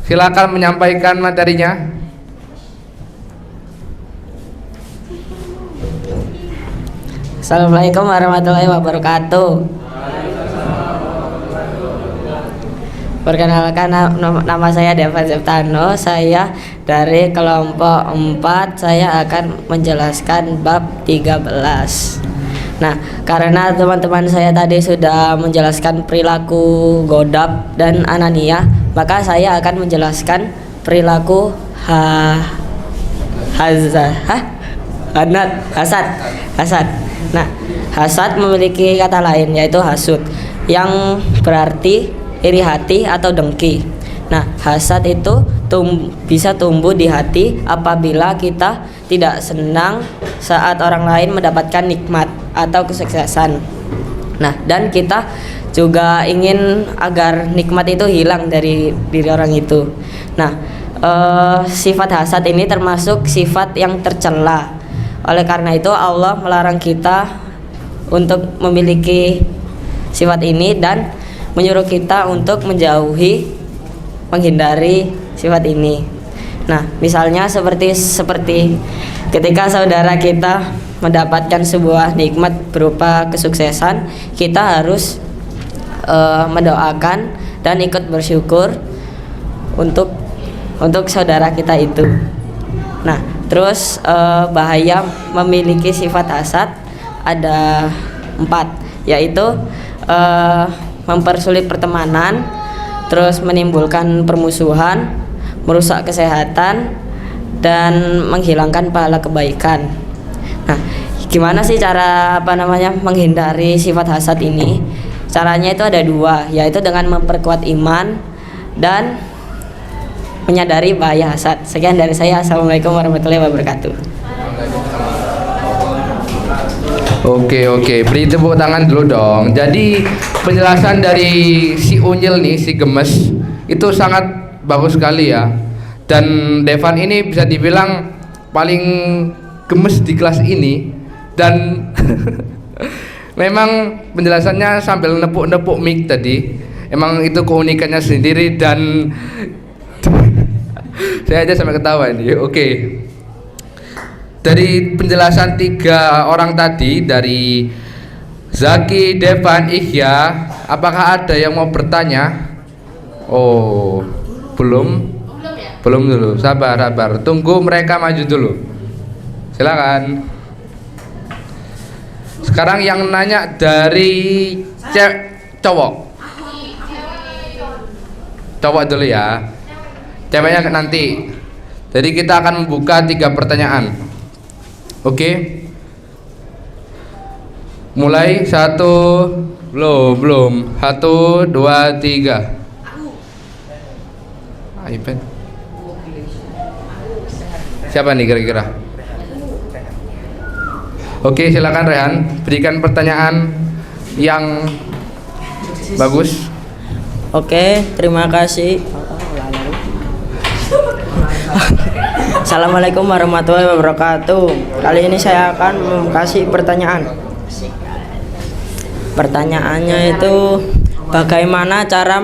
Silakan menyampaikan materinya. Assalamualaikum warahmatullahi wabarakatuh. Perkenalkan, nama saya Devan Septano. Saya dari kelompok 4. Saya akan menjelaskan bab 13. Nah, karena teman-teman saya tadi sudah menjelaskan perilaku godab dan anania, maka saya akan menjelaskan perilaku hasad. Nah, hasad memiliki kata lain yaitu hasud, yang berarti iri hati atau dengki. Nah, hasad itu bisa tumbuh di hati apabila kita tidak senang saat orang lain mendapatkan nikmat atau kesuksesan. Nah, dan kita juga ingin agar nikmat itu hilang dari diri orang itu. Nah, sifat hasad ini termasuk sifat yang tercela. Oleh karena itu Allah melarang kita untuk memiliki sifat ini dan menyuruh kita untuk menghindari sifat ini. Nah, misalnya seperti ketika saudara kita mendapatkan sebuah nikmat berupa kesuksesan, kita harus mendoakan dan ikut bersyukur untuk saudara kita itu. Nah, terus bahaya memiliki sifat hasad ada 4, yaitu mempersulit pertemanan, terus menimbulkan permusuhan, merusak kesehatan, dan menghilangkan pahala kebaikan. Nah, gimana sih cara menghindari sifat hasad ini? Caranya itu ada 2, yaitu dengan memperkuat iman dan menyadari bahaya hasad. Sekian dari saya. Assalamualaikum warahmatullahi wabarakatuh. Oke, beri tepuk tangan dulu dong. Jadi penjelasan dari si Unyil nih, si gemes, itu sangat bagus sekali ya. Dan Devan ini bisa dibilang paling gemes di kelas ini. Dan memang penjelasannya sambil nepuk-nepuk mic tadi. Emang itu keunikannya sendiri dan saya aja sampai ketawa ini. Oke. Dari penjelasan 3 orang tadi, dari Zaki, Devan, Ihya, apakah ada yang mau bertanya? Oh, belum dulu. Sabar. Tunggu mereka maju dulu. Silakan. Sekarang yang nanya dari cowok dulu ya. Ceweknya nanti. Jadi kita akan membuka 3 pertanyaan. Oke. Mulai 1. Belum. 1, 2, 3. iPad. Siapa nih kira-kira? Oke, silakan Rehan, berikan pertanyaan yang bagus. Oke, terima kasih. Assalamualaikum warahmatullahi wabarakatuh. Kali ini saya akan kasih pertanyaan. Pertanyaannya itu, bagaimana cara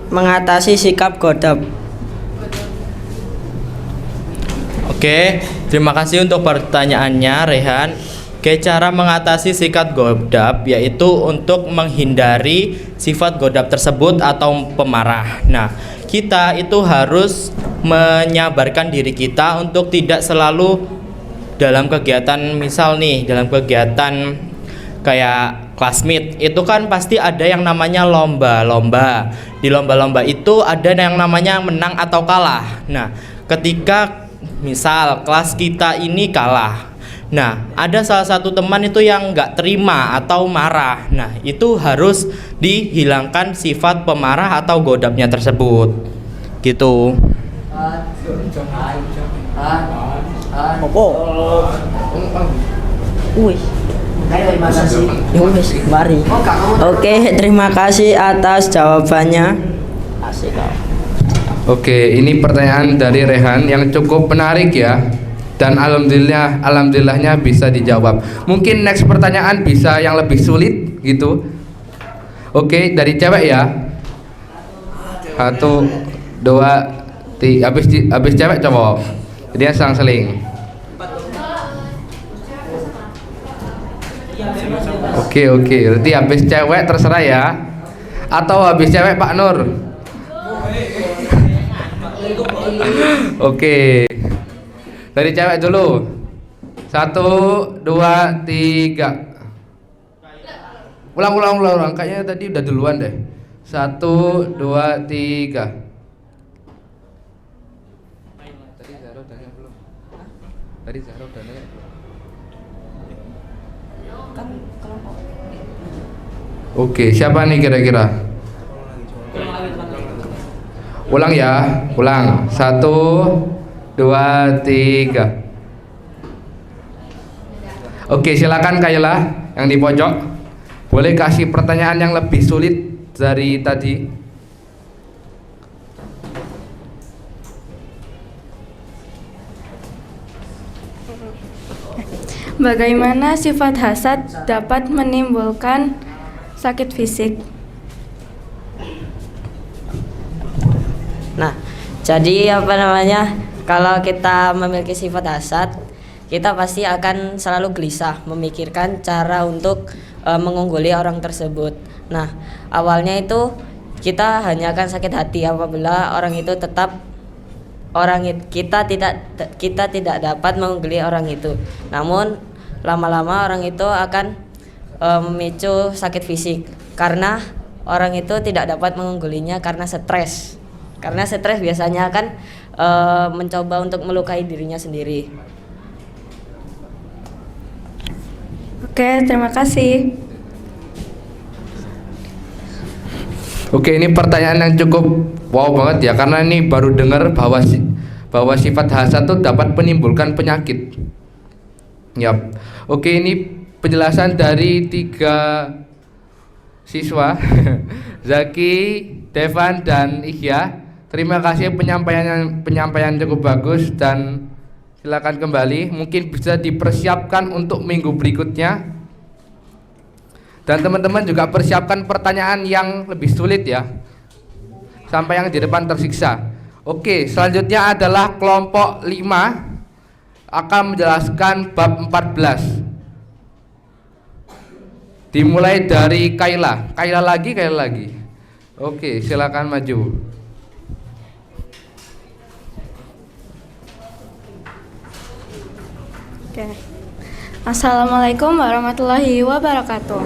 mengatasi sikap godab? Oke, terima kasih untuk pertanyaannya Rehan. Oke, cara mengatasi sikap godab yaitu untuk menghindari sifat godab tersebut atau pemarah. Nah, kita itu harus menyabarkan diri kita untuk tidak selalu dalam kegiatan, misal nih dalam kegiatan kayak classmeet itu kan pasti ada yang namanya lomba-lomba. Di lomba-lomba itu ada yang namanya menang atau kalah. Nah, ketika misal kelas kita ini kalah, nah ada salah satu teman itu yang nggak terima atau marah. Nah, itu harus dihilangkan sifat pemarah atau godabnya tersebut. Gitu. Opo? Wih. Mari. Oke, terima kasih atas jawabannya. Asik kau. Oke, ini pertanyaan dari Rehan yang cukup menarik ya. Dan alhamdulillahnya bisa dijawab. Mungkin next pertanyaan bisa yang lebih sulit gitu. Oke, dari cewek ya. 1, 2, 3. Habis cewek cowok. Jadi selang-seling. Oke. Berarti habis cewek terserah ya. Atau habis cewek Pak Nur. Oke. Dari cewek dulu. 1, 2, 3. Ulang. Kayaknya tadi udah duluan deh. 1, 2, 3. Tadi Zahra udah nanya belum? Tadi Zahra udah nanya belum? Oke, siapa nih kira-kira? Ulang ya, ulang. 1, 2, 3. Oke, silakan Kayla yang di pojok. Boleh kasih pertanyaan yang lebih sulit dari tadi. Bagaimana sifat hasad dapat menimbulkan sakit fisik? Nah, jadi kalau kita memiliki sifat hasad, kita pasti akan selalu gelisah memikirkan cara untuk mengungguli orang tersebut. Nah, awalnya itu kita hanya akan sakit hati apabila orang itu kita tidak dapat mengungguli orang itu. Namun lama-lama orang itu akan memicu sakit fisik karena orang itu tidak dapat mengunggulinya karena stres. Karena stres biasanya akan mencoba untuk melukai dirinya sendiri. Oke, terima kasih. Oke, ini pertanyaan yang cukup wow banget ya, karena ini baru dengar bahwa sifat hasad itu dapat menimbulkan penyakit. Yap. Oke, ini penjelasan dari 3 siswa Zaki, Devan, dan Ihya. Terima kasih penyampaian cukup bagus dan silakan kembali. Mungkin bisa dipersiapkan untuk minggu berikutnya. Dan teman-teman juga persiapkan pertanyaan yang lebih sulit ya, sampai yang di depan tersiksa. Oke, selanjutnya adalah kelompok 5 akan menjelaskan bab 14. Dimulai dari Kayla lagi. Oke, silakan maju. Oke. Assalamualaikum warahmatullahi wabarakatuh.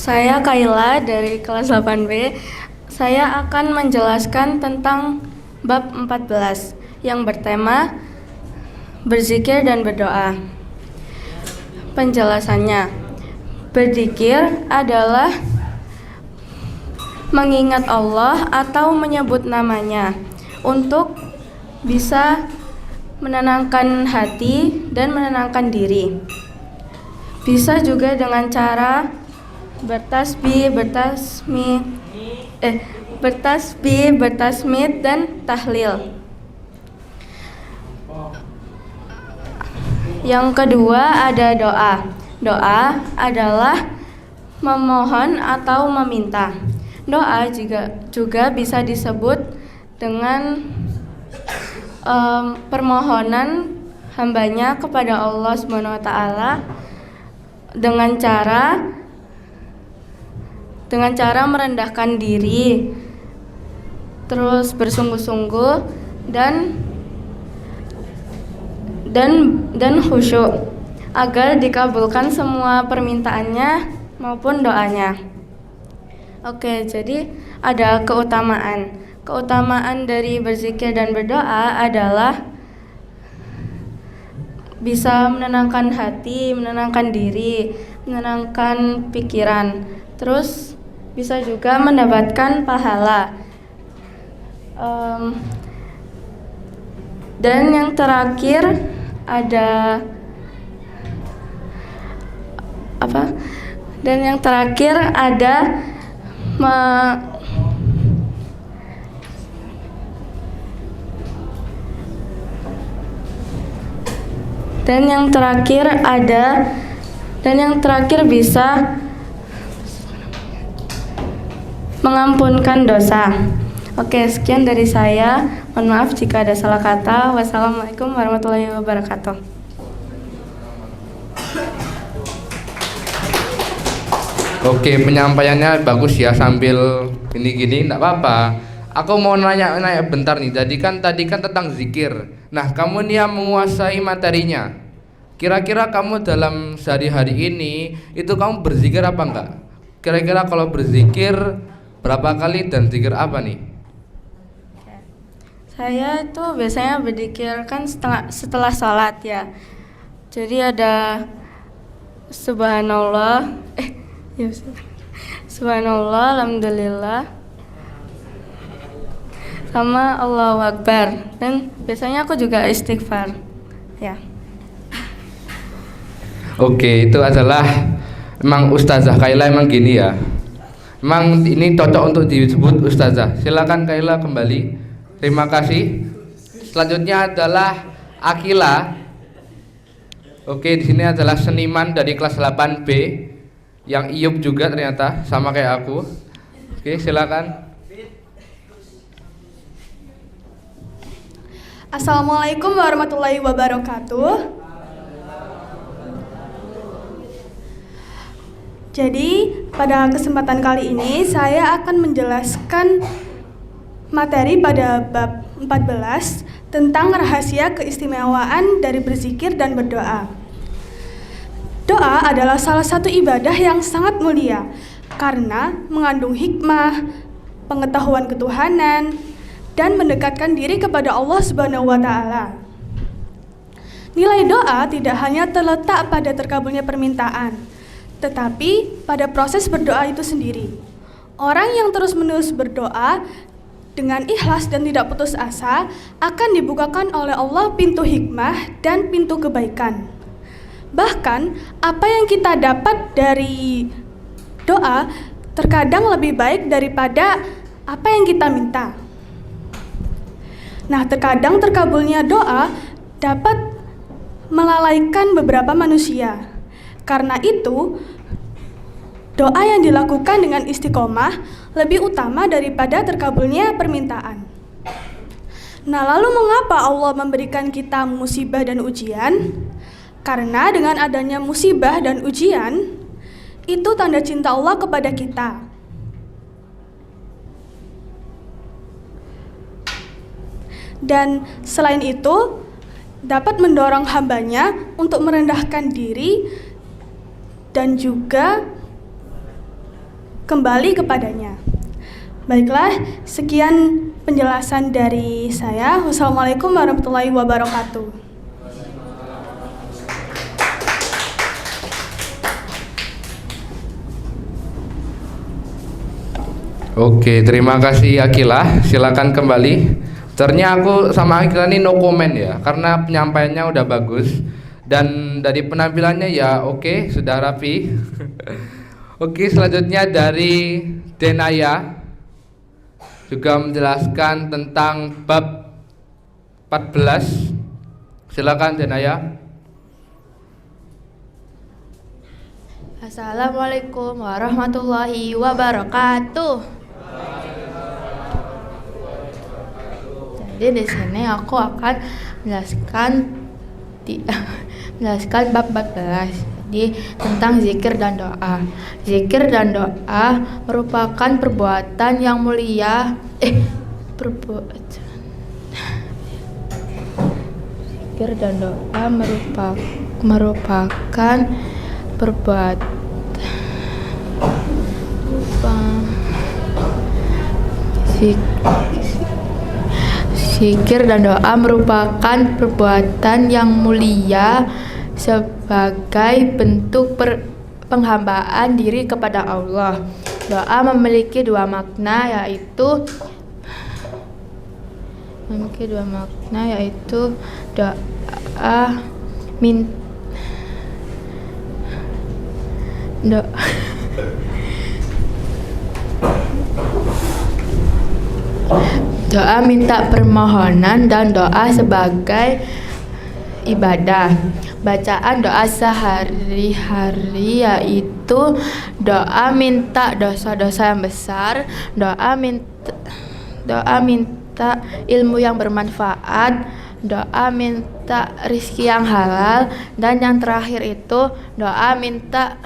Saya Kayla dari kelas 8B. Saya akan menjelaskan tentang bab 14 yang bertema berzikir dan berdoa. Penjelasannya, berzikir adalah mengingat Allah atau menyebut namanya untuk bisa menenangkan hati dan menenangkan diri. Bisa juga dengan cara bertasbih, bertasmid dan tahlil. Yang kedua ada doa. Doa adalah memohon atau meminta. Doa juga bisa disebut dengan permohonan hambanya kepada Allah Subhanahu wa taala dengan cara merendahkan diri, terus bersungguh-sungguh dan khusyuk agar dikabulkan semua permintaannya maupun doanya. Oke, jadi ada keutamaan. Keutamaan dari berzikir dan berdoa adalah bisa menenangkan hati, menenangkan diri, menenangkan pikiran. Terus bisa juga mendapatkan pahala. Dan yang terakhir ada apa? Dan yang terakhir ada dan yang terakhir bisa mengampunkan dosa. Oke, sekian dari saya. Mohon maaf jika ada salah kata. Wassalamualaikum warahmatullahi wabarakatuh. Oke, penyampaiannya bagus ya, sambil gini-gini enggak apa-apa. Aku mau nanya bentar nih. Tadi kan tentang zikir. Nah, kamu nih yang menguasai materinya. Kira-kira kamu dalam sehari-hari ini itu kamu berzikir apa enggak? Kira-kira kalau berzikir berapa kali dan zikir apa nih? Saya itu biasanya berzikir kan setelah sholat ya. Jadi ada subhanallah, subhanallah, alhamdulillah, sama Allahu Akbar. Dan biasanya aku juga istighfar. Ya. Oke, itu adalah emang Ustazah Kaila emang gini ya. Emang ini cocok untuk disebut Ustazah. Silakan Kaila kembali. Terima kasih. Selanjutnya adalah Akila. Oke, di sini adalah seniman dari kelas 8B yang Iup juga ternyata sama kayak aku. Oke, silakan. Assalamualaikum warahmatullahi wabarakatuh. Jadi, pada kesempatan kali ini saya akan menjelaskan materi pada bab 14 tentang rahasia keistimewaan dari berzikir dan berdoa. Doa adalah salah satu ibadah yang sangat mulia karena mengandung hikmah, pengetahuan ketuhanan, dan mendekatkan diri kepada Allah Subhanahu wa taala. Nilai doa tidak hanya terletak pada terkabulnya permintaan, tetapi pada proses berdoa itu sendiri. Orang yang terus-menerus berdoa dengan ikhlas dan tidak putus asa akan dibukakan oleh Allah pintu hikmah dan pintu kebaikan. Bahkan apa yang kita dapat dari doa terkadang lebih baik daripada apa yang kita minta. Nah, terkadang terkabulnya doa dapat melalaikan beberapa manusia. Karena itu, doa yang dilakukan dengan istiqomah lebih utama daripada terkabulnya permintaan. Nah, lalu mengapa Allah memberikan kita musibah dan ujian? Karena dengan adanya musibah dan ujian, itu tanda cinta Allah kepada kita. Dan selain itu, dapat mendorong hambanya untuk merendahkan diri dan juga kembali kepadanya. Baiklah, sekian penjelasan dari saya. Wassalamualaikum warahmatullahi wabarakatuh. Oke, terima kasih Akila. Silakan kembali. Ternyata aku sama Akila ini no comment ya, karena penyampaiannya udah bagus dan dari penampilannya ya oke, sudah rapi. Oke, selanjutnya dari Denaya juga menjelaskan tentang bab 14. Silakan Denaya. Assalamualaikum warahmatullahi wabarakatuh. Jadi di sini aku akan menjelaskan bab 14. Jadi tentang zikir dan doa. Zikir dan doa merupakan perbuatan yang mulia. Zikir dan doa merupakan perbuatan Zikir dan doa merupakan perbuatan yang mulia sebagai bentuk penghambaan diri kepada Allah. Doa memiliki dua makna yaitu doa minta permohonan dan doa sebagai ibadah. Bacaan doa sehari-hari yaitu doa minta dosa-dosa yang besar, doa minta ilmu yang bermanfaat, doa minta rizki yang halal, dan yang terakhir itu doa minta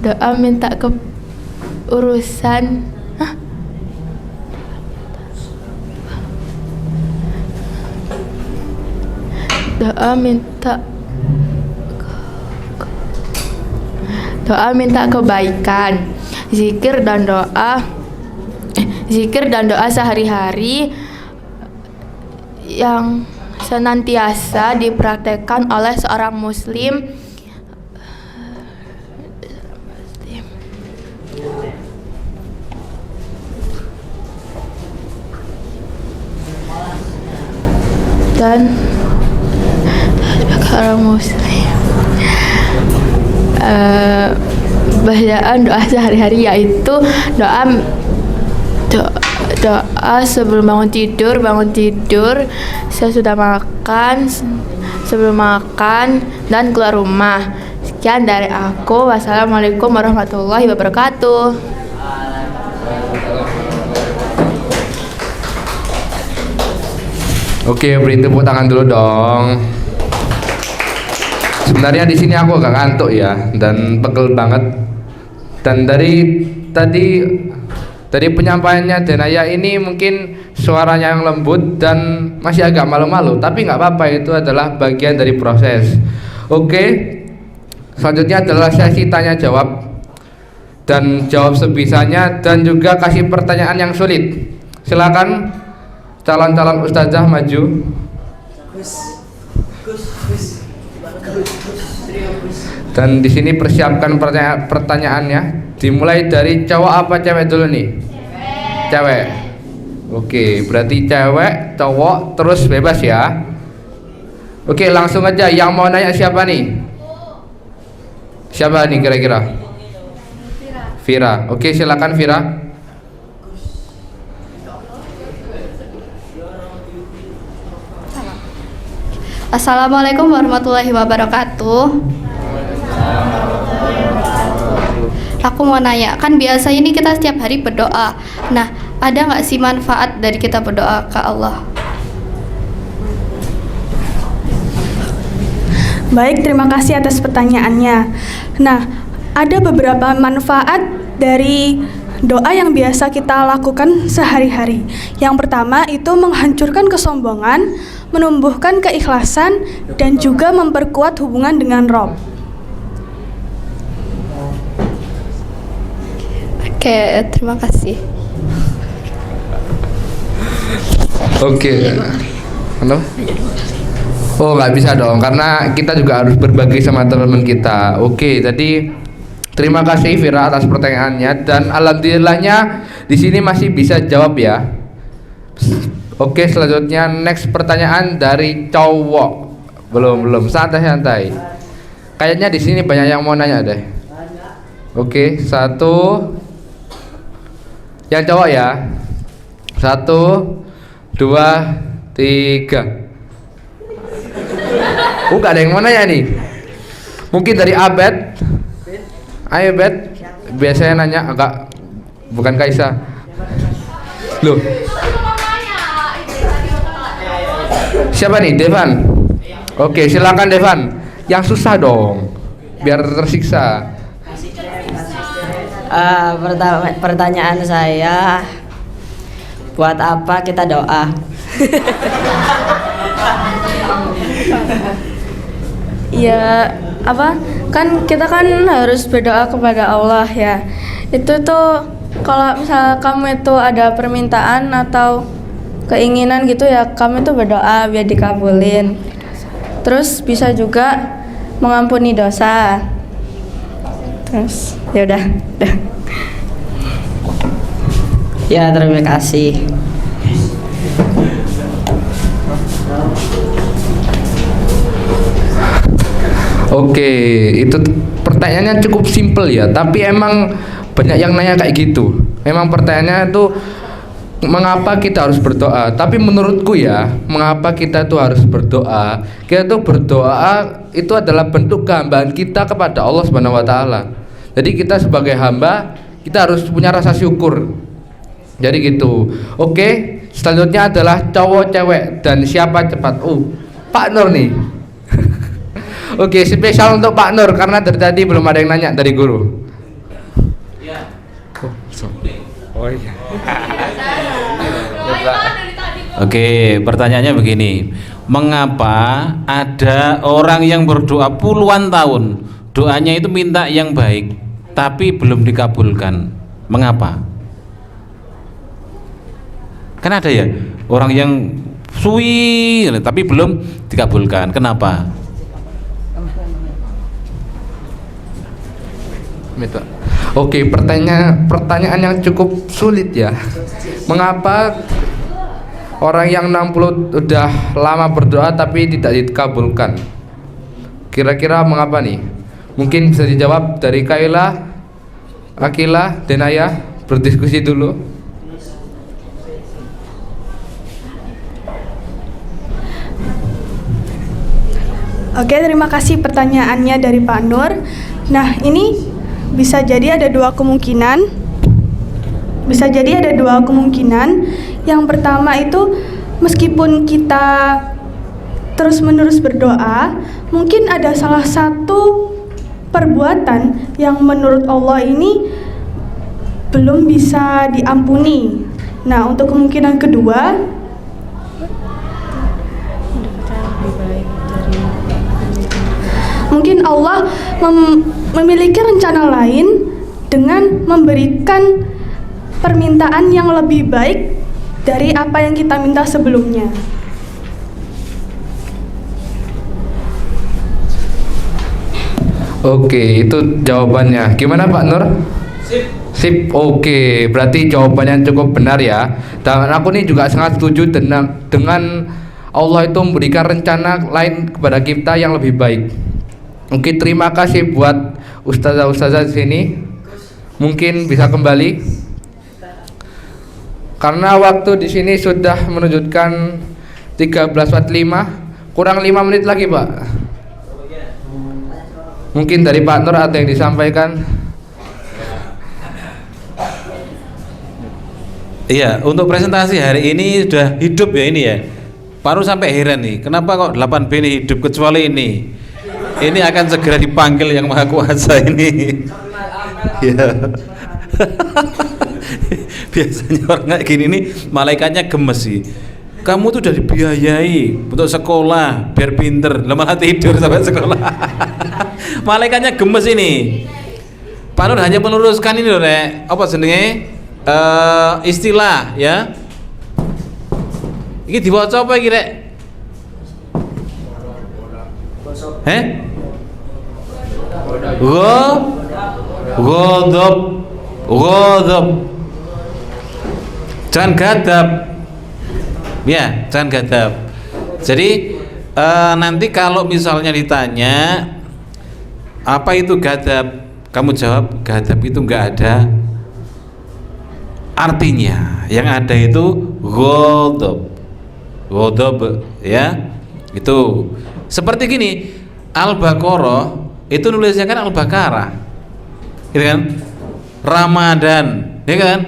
doa minta kebaikan. Zikir dan doa sehari-hari yang senantiasa dipraktekkan oleh seorang muslim dan seorang muslim bacaan doa sehari-hari yaitu doa sebelum bangun tidur, sesudah makan, sebelum makan, dan keluar rumah. Sekian dari aku. Wassalamualaikum warahmatullahi wabarakatuh. Oke, beri tepuk tangan dulu dong. Sebenarnya di sini aku agak ngantuk ya dan pegel banget. Dan dari tadi penyampaiannya Denaya ini mungkin suaranya yang lembut dan masih agak malu-malu, tapi nggak apa-apa, itu adalah bagian dari proses. Oke, selanjutnya adalah sesi tanya jawab dan jawab sebisanya, dan juga kasih pertanyaan yang sulit. Silakan calon-calon ustazah maju. Dan di sini persiapkan pertanyaannya. Dimulai dari cowok apa cewek dulu nih? Cewek. Oke, berarti cewek, cowok, terus bebas ya. Oke, langsung aja. Yang mau nanya siapa nih? Siapa nih kira-kira? Vira. Oke, silakan Vira. Assalamualaikum warahmatullahi wabarakatuh. Aku mau nanya, kan biasa ini kita setiap hari berdoa. Nah, ada nggak sih manfaat dari kita berdoa ke Allah? Baik, terima kasih atas pertanyaannya. Nah, ada beberapa manfaat dari doa yang biasa kita lakukan sehari-hari. Yang pertama itu menghancurkan kesombongan, menumbuhkan keikhlasan, dan juga memperkuat hubungan dengan Rob. Oke, terima kasih. Oke. Halo? Oh, nggak bisa dong, karena kita juga harus berbagi sama teman-teman kita. Oke, tadi terima kasih Vira atas pertanyaannya, dan alhamdulillahnya di sini masih bisa jawab ya. Oke, selanjutnya next pertanyaan dari cowok. Belum, santai-santai. Kayaknya di sini banyak yang mau nanya deh. Oke, satu. Yang cowok ya. 1, 2, 3. Gak ada yang mana ya nih? Mungkin dari Abed. Ayo Bet, biasanya nanya agak, bukan Kaisa. Loh. Siapa nih? Devan. Oke, silakan Devan. Yang susah dong, biar tersiksa. Pertanyaan saya, buat apa kita doa? Ya, apa? Kan kita kan harus berdoa kepada Allah ya. Itu tuh kalau misal kamu itu ada permintaan atau keinginan gitu ya, kamu itu berdoa biar dikabulin. Terus bisa juga mengampuni dosa. Terus ya udah. Ya, terima kasih. Oke, itu pertanyaannya cukup simpel ya, tapi emang banyak yang nanya kayak gitu. Memang pertanyaannya itu mengapa kita harus berdoa? Tapi menurutku ya, mengapa kita tuh harus berdoa? Kita tuh berdoa itu adalah bentuk kehambaan kita kepada Allah Subhanahu wa taala. Jadi kita sebagai hamba, kita harus punya rasa syukur. Jadi gitu. Oke, selanjutnya adalah cowok cewek dan siapa cepat. Pak Nur nih. Oke, spesial untuk Pak Nur karena dari tadi belum ada yang nanya dari guru. Oh iya. Oke, pertanyaannya begini. Mengapa ada orang yang berdoa puluhan tahun, doanya itu minta yang baik, tapi belum dikabulkan? Mengapa? Kan ada ya orang yang suwi tapi belum dikabulkan. Kenapa? Oke, pertanyaan yang cukup sulit ya. Mengapa orang yang 60 udah lama berdoa tapi tidak dikabulkan? Kira-kira mengapa nih? Mungkin bisa dijawab dari Kaila, Akila, Denaya. Berdiskusi dulu. Oke, terima kasih pertanyaannya dari Pak Nur. Nah, ini bisa jadi ada dua kemungkinan. Yang pertama itu, meskipun kita terus-menerus berdoa, mungkin ada salah satu perbuatan yang menurut Allah ini belum bisa diampuni. Nah, untuk kemungkinan kedua, mungkin Allah memiliki rencana lain dengan memberikan permintaan yang lebih baik dari apa yang kita minta sebelumnya. Oke, itu jawabannya. Gimana Pak Nur? Sip. Oke, berarti jawabannya cukup benar ya. Dan aku nih juga sangat setuju dengan Allah itu memberikan rencana lain kepada kita yang lebih baik. Oke, terima kasih buat ustazah-ustazah di sini. Mungkin bisa kembali. Karena waktu di sini sudah menunjukkan 13.45, kurang 5 menit lagi, Pak. Mungkin dari Pak Nur ada yang disampaikan. Iya, untuk presentasi hari ini sudah hidup ya ini ya. Pak Nur sampai heran nih, kenapa kok 8B ini hidup kecuali ini? Ini akan segera dipanggil yang Maha Kuasa ini. Ya. Biasanya orang kayak gini nih malaikatnya gemes sih. Kamu tuh udah dibiayai untuk sekolah biar pinter, malah tidur sampai sekolah. Malaikatnya gemes ini. Pak Nur hanya meluruskan ini loh, Rek. Apa jenenge? Istilah ya. Iki diwaca apa iki, Rek? Ghadab. Jangan gadab. Ya, jangan gadab. Jadi nanti kalau misalnya ditanya apa itu gadab, kamu jawab gadab itu enggak ada artinya. Yang ada itu ghadab. ghadab, ya. Itu seperti gini, Al-Baqarah itu nulisnya kan Al-Baqarah, gitu kan? Ramadan, ya kan?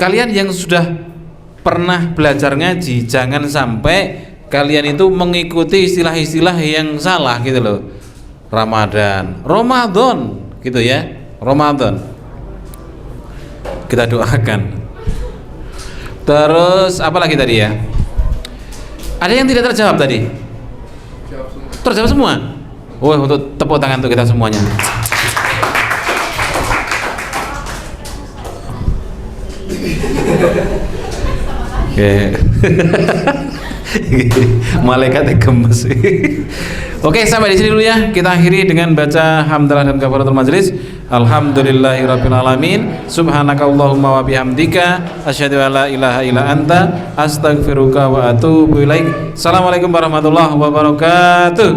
Kalian yang sudah pernah belajar ngaji, jangan sampai kalian itu mengikuti istilah-istilah yang salah gitu loh. Ramadan, Ramadan, gitu ya, Ramadan. Kita doakan. Terus apa lagi tadi ya? Ada yang tidak terjawab tadi? Terjawab semua. Oh, untuk tepuk tangan untuk kita semuanya. Oke. Malaikatnya gemes. Oke, sampai di sini dulu ya. Kita akhiri dengan baca hamdalah dan kafaratul majelis. Alhamdulillahirabbil alamin. Subhanakallahumma wa bihamdika asyhadu an la ilaha illa anta astaghfiruka wa atubu ilaik. Assalamualaikum warahmatullahi wabarakatuh.